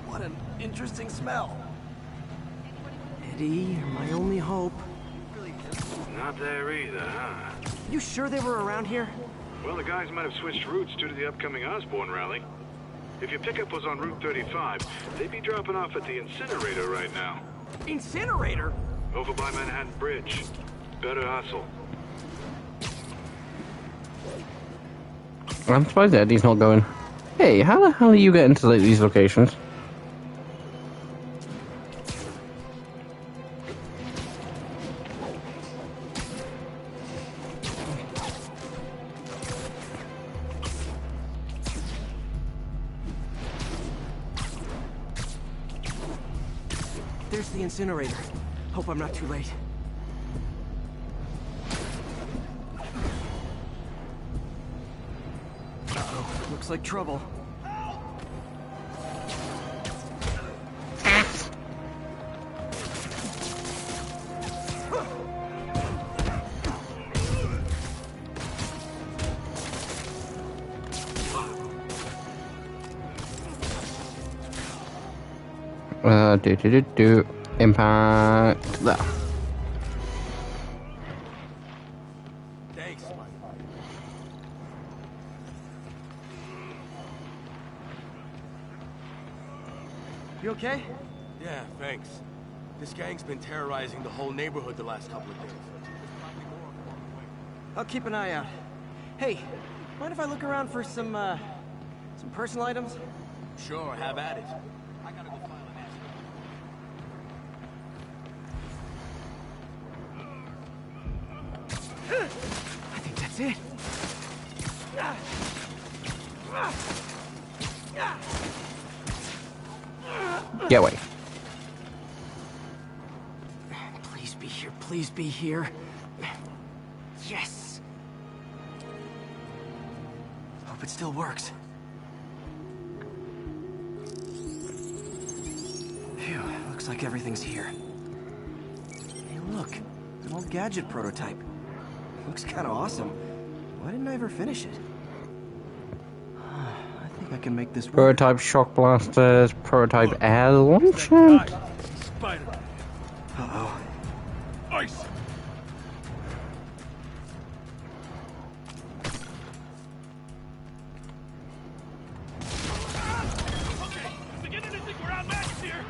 What an interesting smell. Eddie, you're my only hope. Not there either, huh? You sure they were around here? Well, the guys might have switched routes due to the upcoming Osborn rally. If your pickup was on Route 35, they'd be dropping off at the incinerator right now. Incinerator? Over by Manhattan Bridge. Better hustle. I'm surprised Eddie's not going, hey, how the hell are you getting to these locations? There's the incinerator. Hope I'm not too late. Uh-oh, looks like trouble. Impact there. Thanks, Mike. You okay? Yeah, thanks. This gang's been terrorizing the whole neighborhood the last couple of days. I'll keep an eye out. Hey, mind if I look around for some personal items? Sure, have at it. I think that's it. Get away. Please be here, please be here. Yes! Hope it still works. Phew, looks like everything's here. Hey, look, an old gadget prototype. Looks kind of awesome. Why didn't I ever finish it? I think I can make this work. Prototype shock blasters, prototype air launcher. Spider. Uh-oh. Ice. Okay, if we get anything around Max here.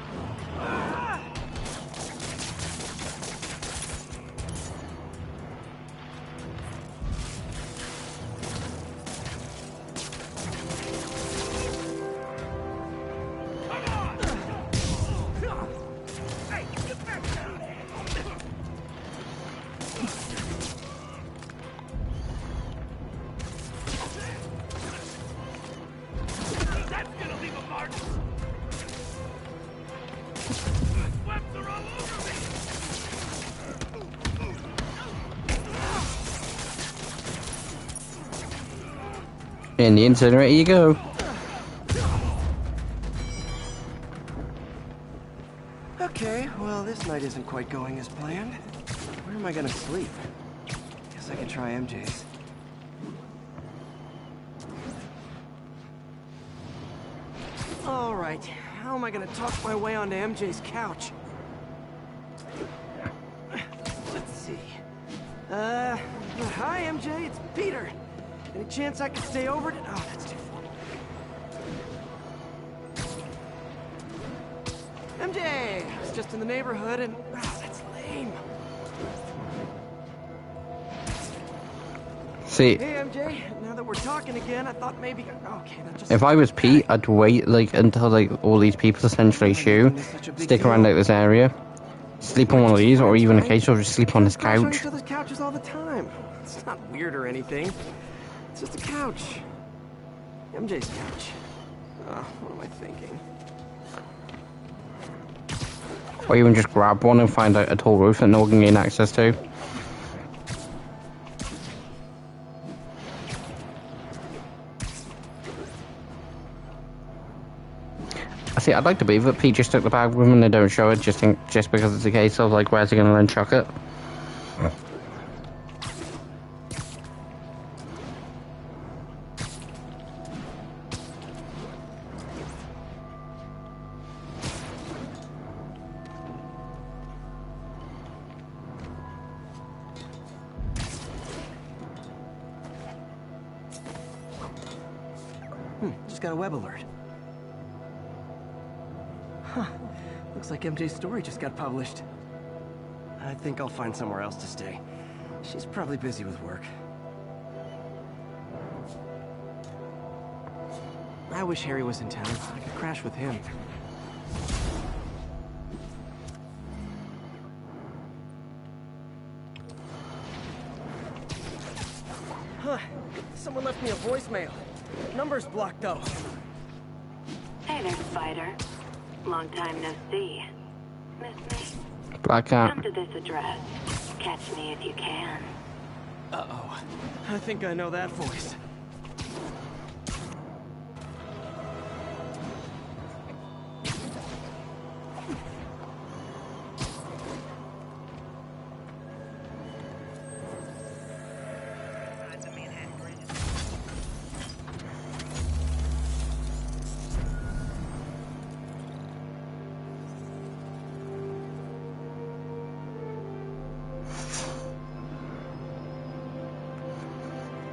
In the incinerator you go. Okay, well, this night isn't quite going as planned. Where am I gonna sleep? Guess I can try MJ's. All right, how am I gonna talk my way onto MJ's couch? Let's Hi, MJ, it's Peter. Any chance I could stay over to... Oh, that's too far. MJ, I was just in the neighborhood and... Oh, that's lame. See, hey, MJ, now that we're talking again, I thought maybe... Okay, that just... if I was Pete, I'd wait, like, until, like, all these people essentially shoot, stick around, like, this area, sleep on one of these, or even occasionally just sleep on this Crash on couch. each other's couches all the time. It's not weird or anything. It's just a couch. MJ's couch. What am I thinking? Or even just grab one and find out a tall roof that no one can gain access to. See, I'd like to believe that Pete just took the bag with him and they don't show it just because it's a case of, like, where's he gonna then chuck it? Just got a web alert. Huh. Looks like MJ's story just got published. I think I'll find somewhere else to stay. She's probably busy with work. I wish Harry was in town. I could crash with him. Huh. Someone left me a voicemail. Number's blocked though. Hey there, Spider. Long time no see. Miss me? Black Cat. Come to this address. Catch me if you can. Uh-oh. I think I know that voice.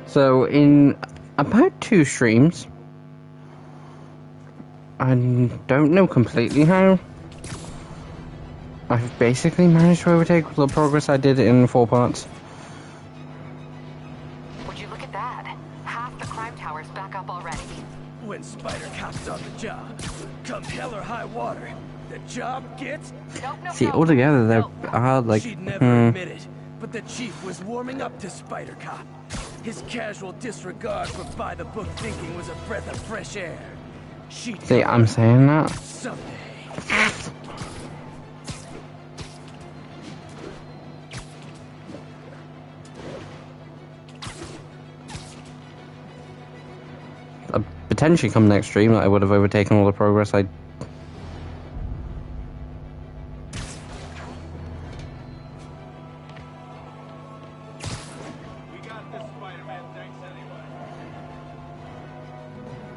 So, in about 2 streams, I don't know completely how, I've basically managed to overtake the progress I did in 4 parts. Would you look at that? Half the crime tower's back up already. When Spider Cop's on the job, come hell or high water, the job gets... See, altogether, there are like... She'd never admit it, but the chief was warming up to Spider Cop. His casual disregard for by-the-book thinking was a breath of fresh air. See, I'm saying that. Someday. Potentially come next stream that I would have overtaken all the progress I...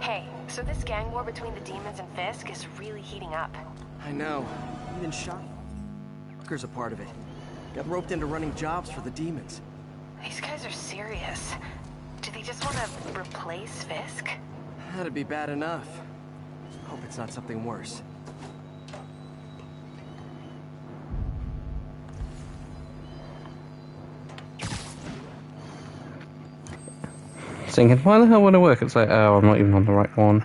Hey, so this gang war between the demons and Fisk is really heating up. I know. Even shot. Fucker's a part of it. Got roped into running jobs for the demons. These guys are serious. Do they just want to replace Fisk? That'd be bad enough. Hope it's not something worse. Thinking, why the hell would it work? It's like, oh, I'm not even on the right one.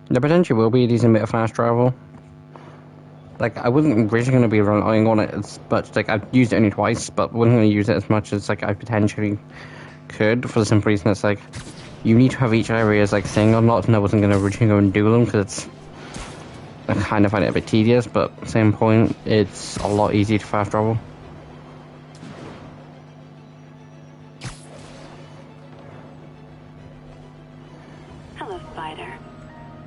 There potentially will be a decent bit of fast travel. Like, I wasn't originally going to be relying on it as much. Like, I've used it only twice, but wasn't going to use it as much as, like, I potentially could, for the simple reason it's, like, you need to have each area's, like, thing unlocked, and I wasn't going to originally go and do them, because I kind of find it a bit tedious, but at the same point, it's a lot easier to fast travel. Hello, Spider.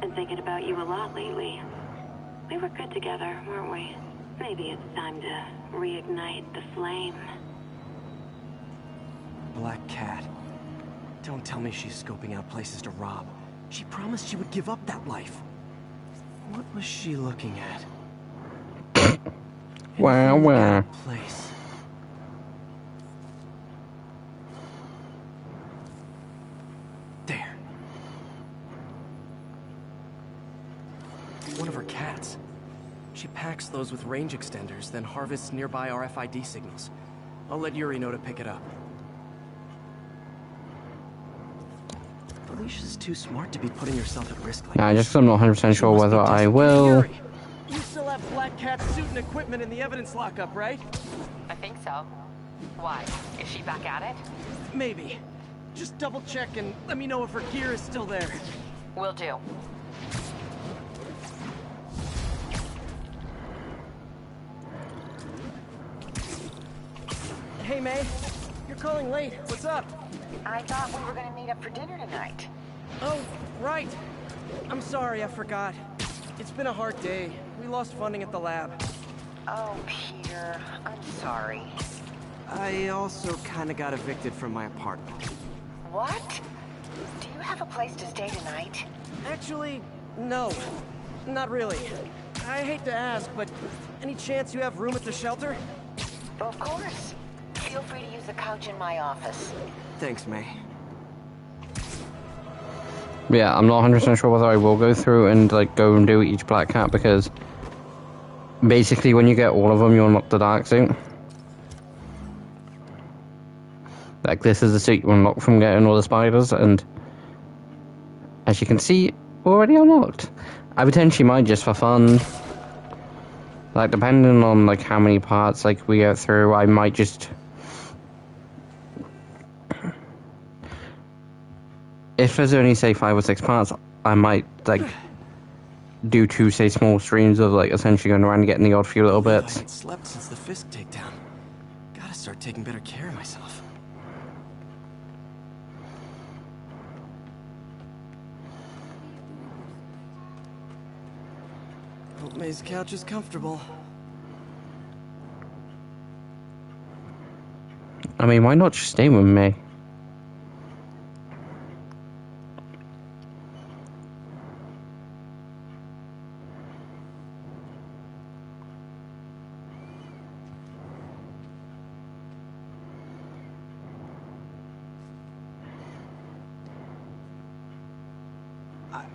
Been thinking about you a lot lately. We were good together, weren't we? Maybe it's time to reignite the flame. Black Cat. Don't tell me she's scoping out places to rob. She promised she would give up that life. What was she looking at? Wow. Place. There. One of her cats. She packs those with range extenders, then harvests nearby RFID signals. I'll let Yuri know to pick it up. Felicia's too smart to be putting herself at risk like Yeah, just 'cause I'm not 100% sure whether I will. Yuri, you still have Black Cat's suit and equipment in the evidence lockup, right? I think so. Why? Is she back at it? Maybe. Just double check and let me know if her gear is still there. Will do. Hey, May. You're calling late. What's up? I thought we were gonna meet up for dinner tonight. Oh, right. I'm sorry, I forgot. It's been a hard day. We lost funding at the lab. Oh, Peter. I'm sorry. I also kinda got evicted from my apartment. What? Do you have a place to stay tonight? Actually, no. Not really. I hate to ask, but any chance you have room at the shelter? Of course. Feel free to use the couch in my office. Thanks, May. Yeah, I'm not 100% sure whether I will go through and, like, go and do each Black Cat, because basically when you get all of them, you unlock the dark suit. Like, this is the suit you unlock from getting all the spiders, and as you can see, already unlocked. I potentially might, just for fun, like, depending on, like, how many parts, like, we get through, I might just... If there's only, say, 5 or 6 parts, I might, like, do 2, say, small streams of, like, essentially going around and getting the odd few little bits. I haven't slept since the Fisk takedown. Gotta start taking better care of myself. Hope May's couch is comfortable. I mean, why not just stay with me?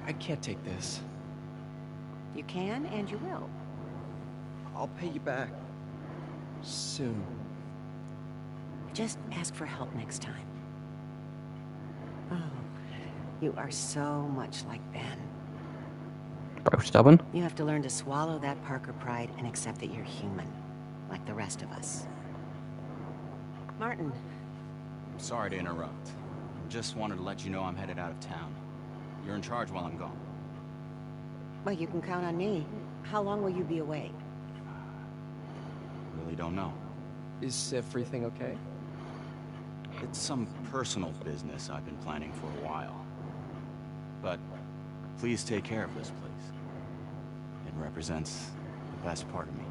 I can't take this. You can, and you will. I'll pay you back. Soon. Just ask for help next time. Oh, you are so much like Ben. Bro, stubborn? You have to learn to swallow that Parker pride and accept that you're human, like the rest of us. Martin. I'm sorry to interrupt. Just wanted to let you know I'm headed out of town. You're in charge while I'm gone. Well, you can count on me. How long will you be away? Really don't know. Is everything okay? It's some personal business I've been planning for a while. But please take care of this place. It represents the best part of me.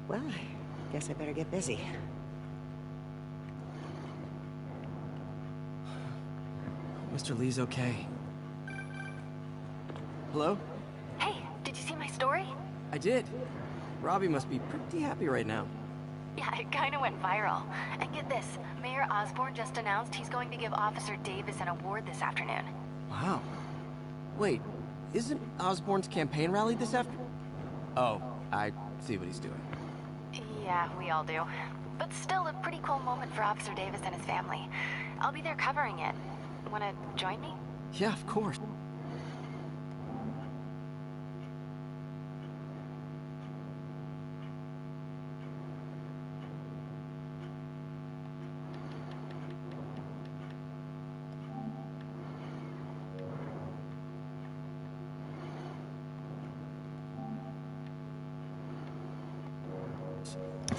Well, I guess I better get busy. Mr. Lee's okay. Hello? Hey, did you see my story? I did. Robbie must be pretty happy right now. Yeah, it kind of went viral. And get this, Mayor Osborn just announced he's going to give Officer Davis an award this afternoon. Wow. Wait, isn't Osborn's campaign rally this afternoon? Oh, I see what he's doing. Yeah, we all do. But still a pretty cool moment for Officer Davis and his family. I'll be there covering it. Wanna join me? Yeah, of course.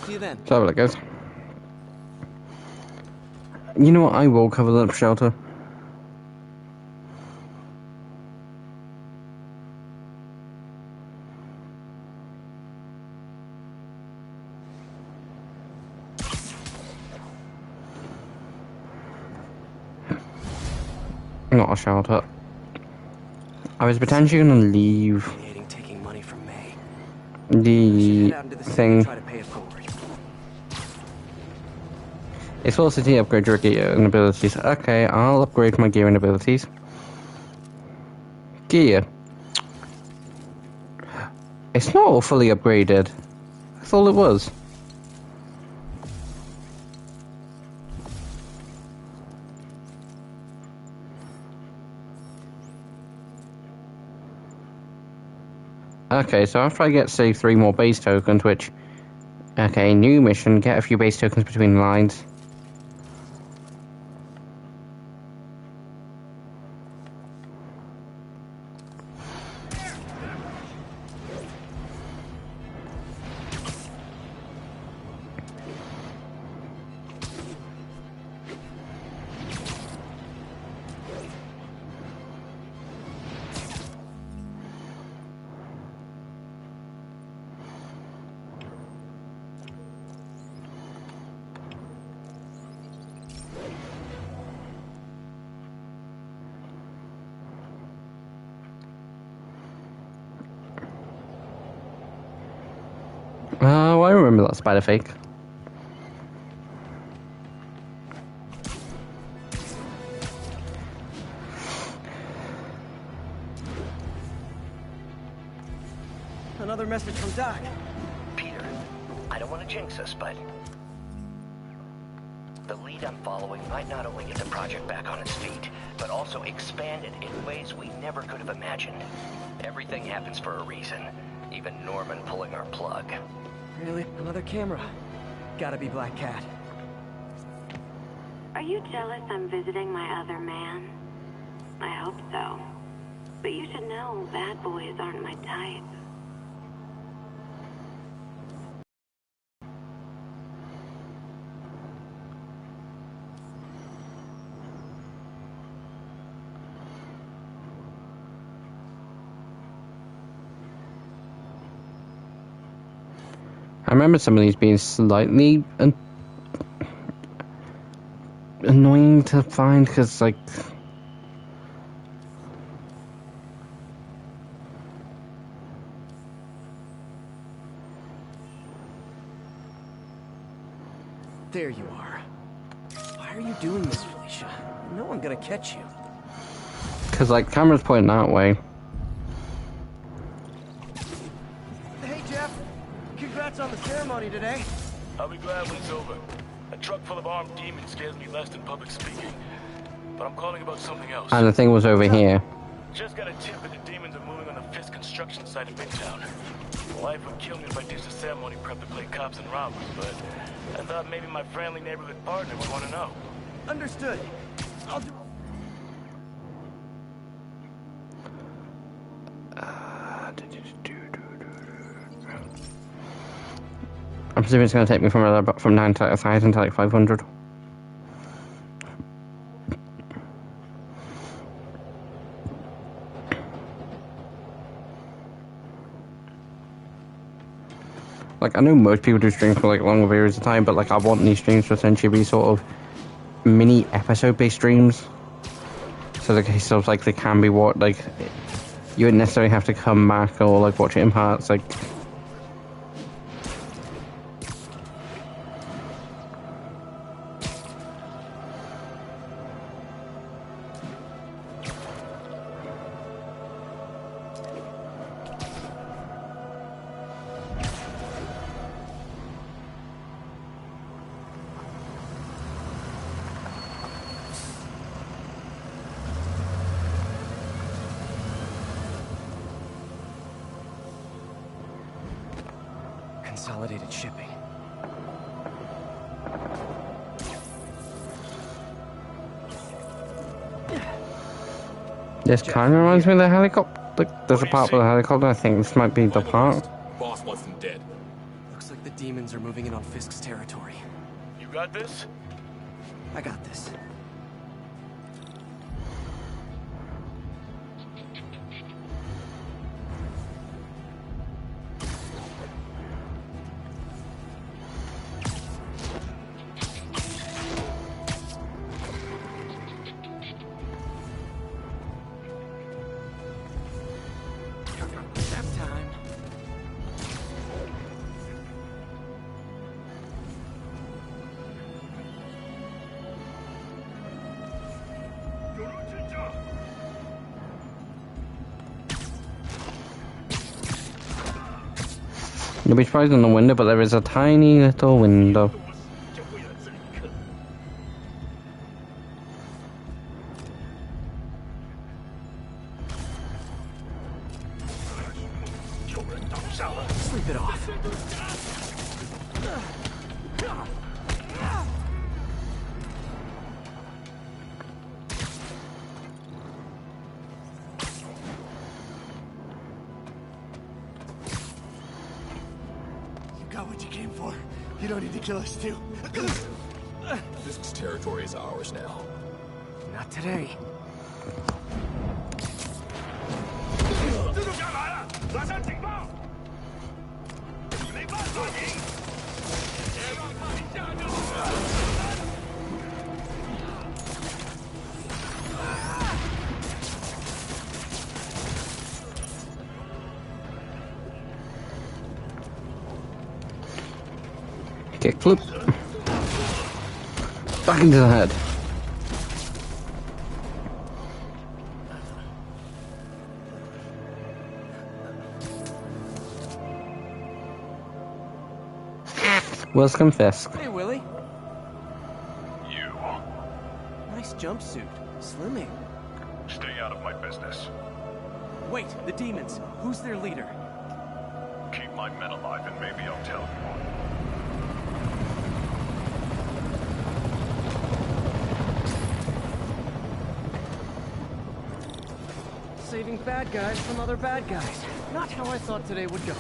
See you then. So have a look, guys. You know what? I will cover that shelter. Not a shelter. I was potentially going to leave Taking money from May. the thing. Try to pay it forward. Explore city, upgrade your gear and abilities. Okay, I'll upgrade my gear and abilities. Gear. It's not all fully upgraded. That's all it was. Okay, so after I get, say, 3 more base tokens, which... Okay, new mission, get a few base tokens between the lines. Oh, I remember that spider fake. Another message from Doc. Peter, I don't want to jinx us, but the lead I'm following might not only get the project back on its feet, but also expand it in ways we never could have imagined. Everything happens for a reason, even Norman pulling our plug. Really? Another camera? Gotta be Black Cat. Are you jealous I'm visiting my other man? I hope so. But you should know bad boys aren't my type. I remember some of these being slightly annoying to find, because, like... There you are. Why are you doing this, Felicia? No one's gonna catch you. Because, like, camera's pointing that way. Hey, Jeff. Congrats on the ceremony today. I'll be glad when it's over. A truck full of armed demons scares me less than public speaking. But I'm calling about something else. And the thing was over here. Just got a tip that the demons are moving on the Fisk construction site in Midtown. Life would kill me if I ditched the ceremony prep to play cops and robbers, but I thought maybe my friendly neighborhood partner would want to know. Understood. I'll do... I'm presuming it's going to take me from 9,000 to like 500. Like, I know most people do streams for like longer periods of time, but like I want these streams to essentially be sort of mini episode-based streams. So the case of like they can be what like you wouldn't necessarily have to come back or like watch it in parts. Like. consolidated shipping. This kind of reminds me of the helicopter. Like, there's a part with the helicopter. I think this might be the part. Boss wants them dead. Looks like the demons are moving in on Fisk's territory. You got this? I got this. You'll be surprised in the window, but there is a tiny little window. Sleep it off. You don't need to kill us too. Fisk's territory is ours now. Not today. Kickflip. Back into the head. Welcome, Fisk. Hey, Willie. You. Nice jumpsuit. Slimming. Stay out of my business. Wait, the demons. Who's their leader? Keep my men alive and maybe I'll tell you. Saving bad guys from other bad guys. Not how I thought today would go.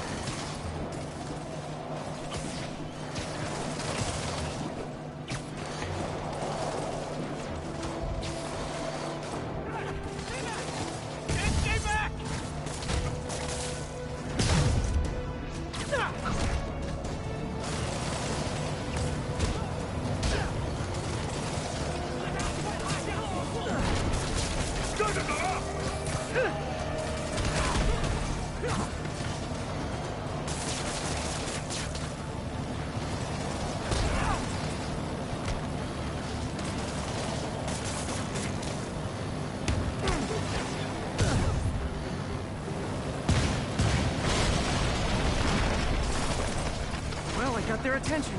Got their attention.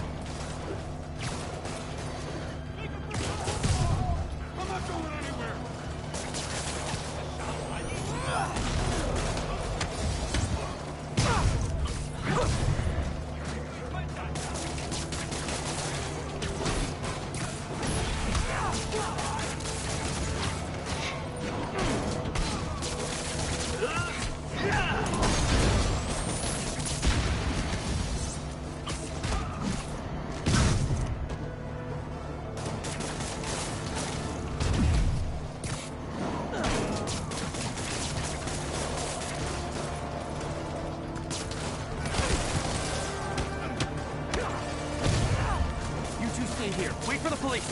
I'm not going anywhere. Here, wait for the police.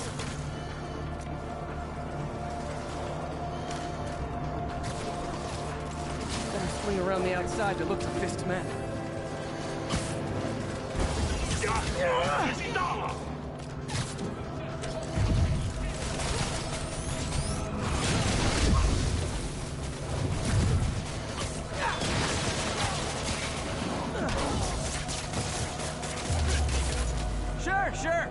Better swing around the outside to look for Fisk's men. Sure.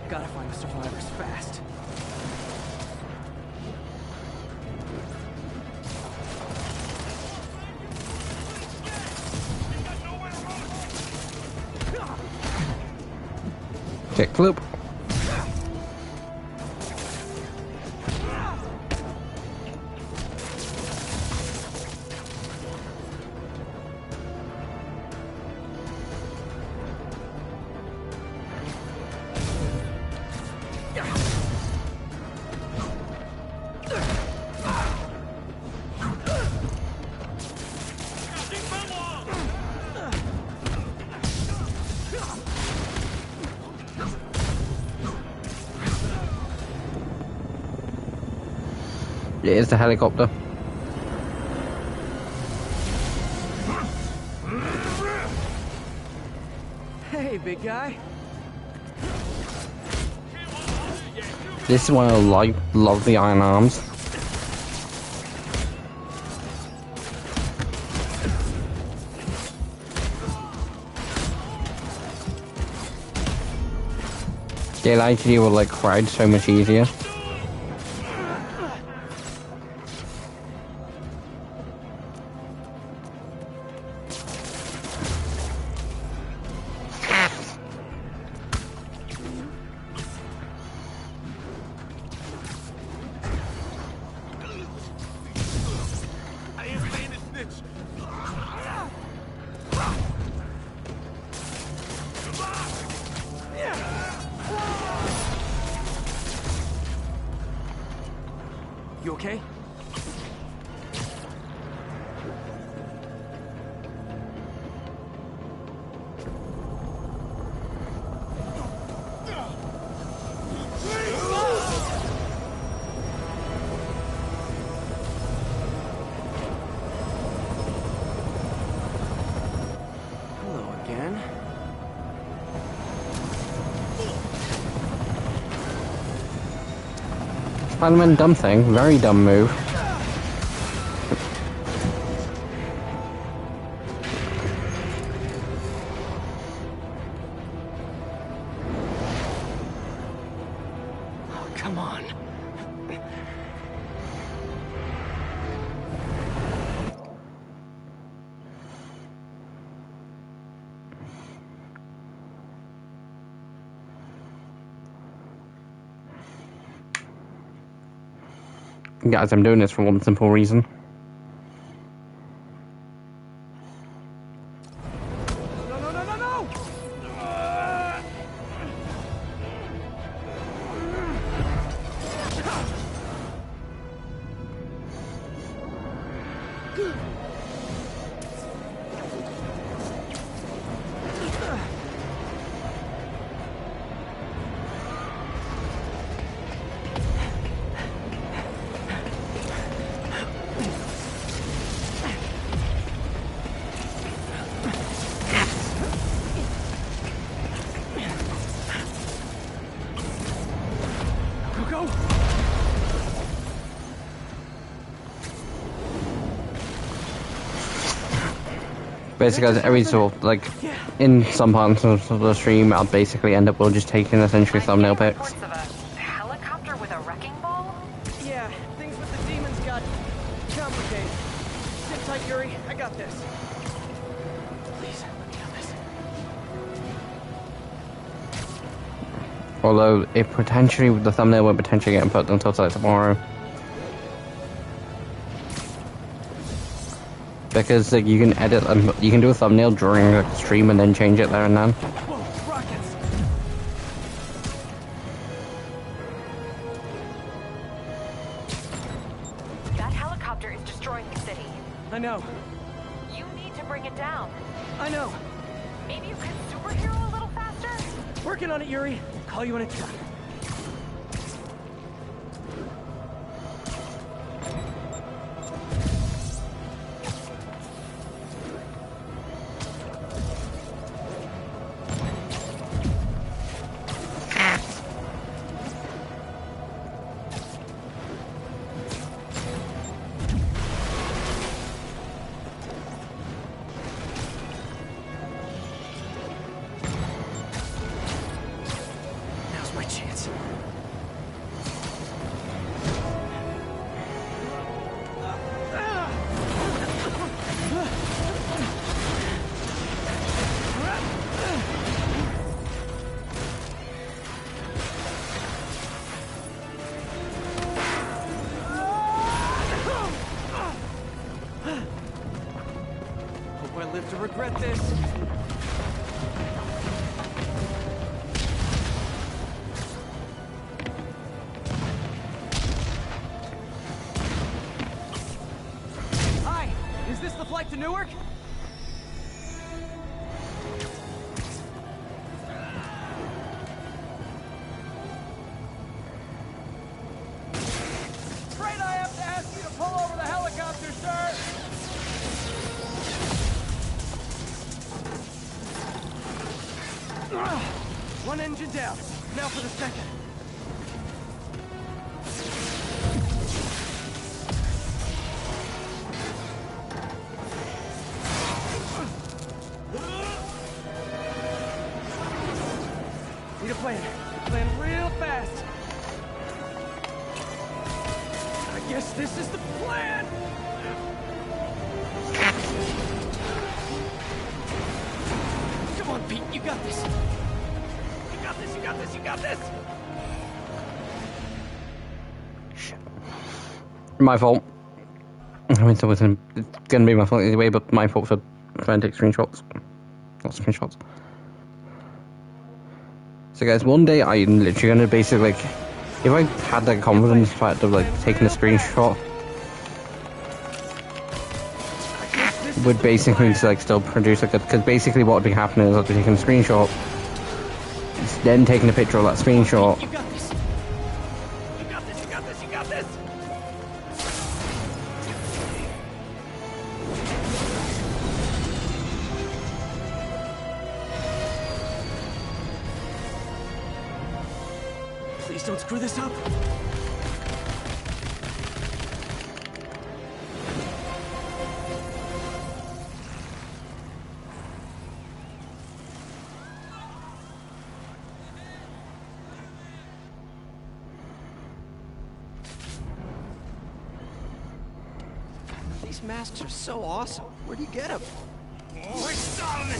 Gotta find the survivors fast. Kickflip. It is the helicopter. Hey, big guy. This is why I love the iron arms. They allow you to deal with like crowds so much easier. You okay? Hello again. Spider-Man dumb thing, very dumb move. Oh, come on. Guys, I'm doing this for one simple reason. Basically, every sort of, like, in some parts of the stream, I'll basically end up with just taking essentially thumbnail pics. Helicopter with a wrecking ball? Yeah, things with the demons got complicated. Sit tight, Yuri. I got this. Please, let me have this. Although, it potentially, the thumbnail won't potentially get put until like tomorrow. Because like, you can edit, you can do a thumbnail during the stream and then change it there and then. Whoa, rockets! That helicopter is destroying the city. I know. You need to bring it down. I know. Maybe you could superhero a little faster? Working on it, Yuri. Call you when it's done. Now's my chance. Do I live to regret this? Hi, is this the flight to Newark? Afraid I have to ask you to pull over the helicopter, sir. One engine down. Now for the second. Need a plan. Plan real fast. I guess this is the plan. Come on, Pete. You got this. You got this. You got this. You got this. My fault. I mean, it's gonna be my fault either way, but my fault for trying to take screenshots. Not screenshots. So guys, one day I'm literally gonna basically, like, if I had that confidence fact of like taking a screenshot, would basically like still produce like a, because basically what would be happening is I'd be taking a screenshot, then taking a picture of that screenshot. You got this. You got this. You got this. You got this. Please don't screw this up. These masks are so awesome. Where do you get them? Oh, I saw them.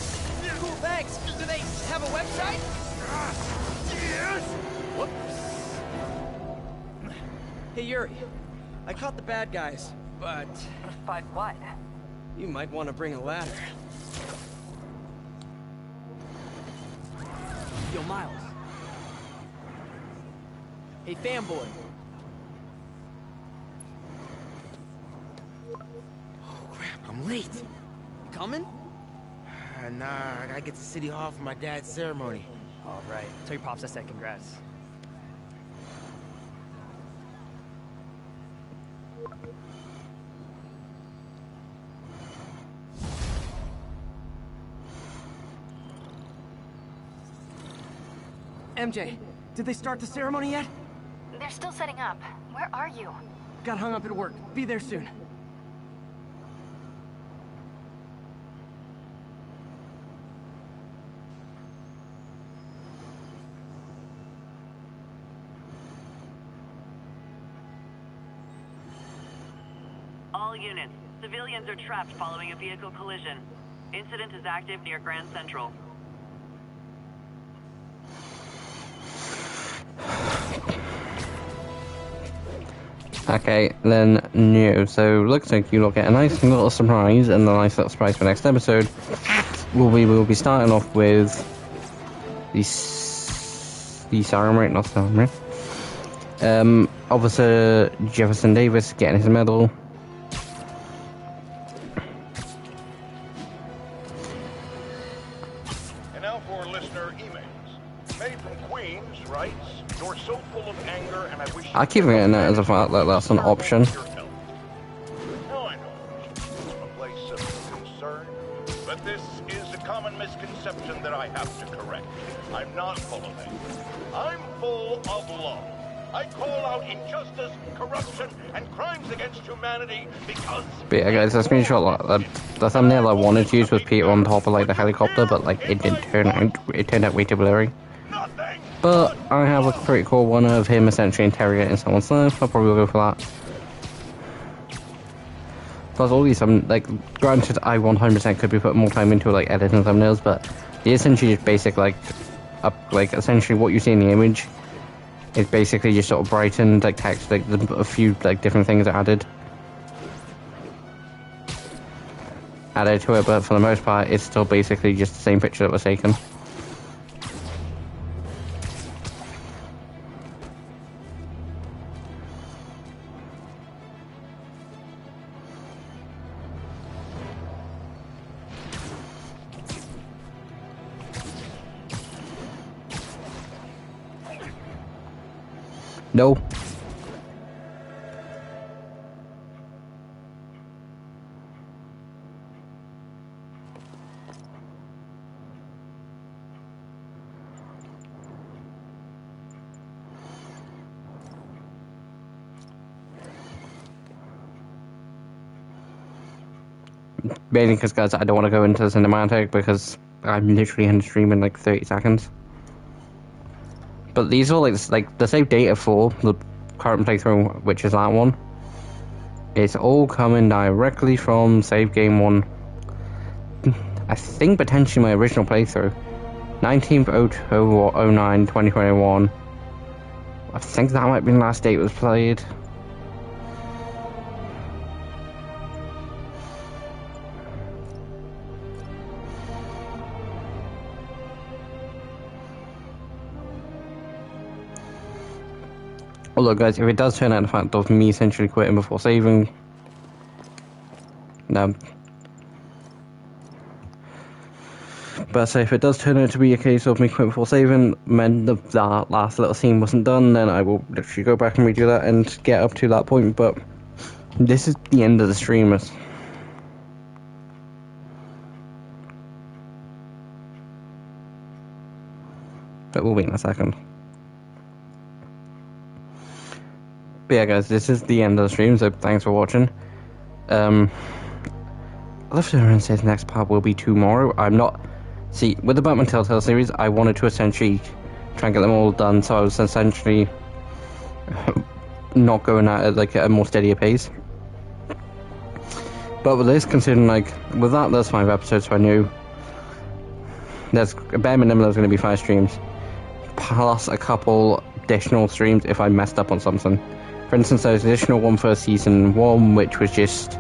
Cool, thanks. Do they have a website? Yes. Whoops. Hey, Yuri. I caught the bad guys, but... But what? You might want to bring a ladder. Yo, Miles. Hey, fanboy. I'm late. You coming? Nah, I gotta get to City Hall for my dad's ceremony. All right. Tell your pops I said congrats. MJ, did they start the ceremony yet? They're still setting up. Where are you? Got hung up at work. Be there soon. All units. Civilians are trapped following a vehicle collision. Incident is active near Grand Central. Okay, then new. So looks like you'll get a nice little surprise, and a nice little surprise for next episode. We will be starting off with the ceremony, not ceremony. Officer Jefferson Davis getting his medal. And now for listener emails. Made from Queens writes, "You're so full of anger, and I wish." I keep forgetting that as a fact that that's an option. No, I know. From a place of concern, but this is a common misconception that I have to correct. I'm not full of anger. I'm full of love. I call out injustice, corruption, and crimes against humanity because... But yeah guys, the screenshot, like, the thumbnail I wanted to use was Peter on top of like the helicopter, but like it didn't turn out, it turned out way too blurry. But I have a pretty cool one of him essentially interrogating someone, so I'll probably go for that. Plus all these, like, granted I 100% could be putting more time into like editing thumbnails, but the essentially just basic like essentially what you see in the image is basically just sort of brightened like text, like a few like different things added. added to it, but for the most part, it's still basically just the same picture that was taken. No. Mainly because, guys, I don't want to go into the cinematic because I'm literally in the stream in like 30 seconds. But these are like the save data for the current playthrough, which is that one. It's all coming directly from save game 1. I think potentially my original playthrough, 19/09/2021. I think that might be the last date it was played. Well, look, guys, if it does turn out the fact of me essentially quitting before saving, no. But say if it does turn out to be a case of me quitting before saving, meant that last little scene wasn't done, then I will literally go back and redo that and get up to that point. But this is the end of the streamers. But we'll wait in a second. But yeah, guys, this is the end of the stream, so thanks for watching. I'll have to say the next part will be tomorrow. I'm not... See, with the Batman Telltale series, I wanted to essentially try and get them all done, so I was essentially not going at like a more steadier pace. But with this, considering like, with that, there's 5 episodes, so I knew there's a bare minimum there's going to be 5 streams, plus a couple additional streams if I messed up on something. For instance, there's an additional one for season 1, which was just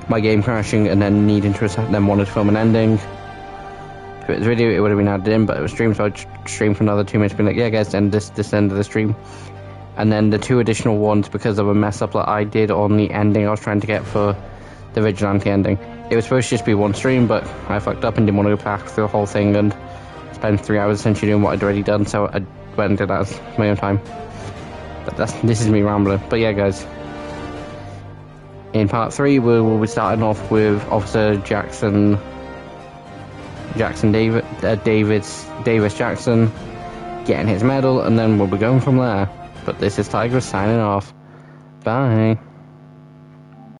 my game crashing and then needing to then wanted to film an ending. If it was video, it would have been added in, but it was streamed, so I'd stream for another 2 minutes, being like, yeah, guys, end this end of the stream. And then the 2 additional ones because of a mess up that I did on the ending I was trying to get for the Vigilante ending. It was supposed to just be 1 stream, but I fucked up and didn't want to go back through the whole thing and spend 3 hours essentially doing what I'd already done, so I went and did that as my own time. But this is me rambling. But yeah, guys, in part 3 we'll be starting off with Officer Davis Jackson getting his medal, and then we'll be going from there. But this is Tigress signing off. Bye.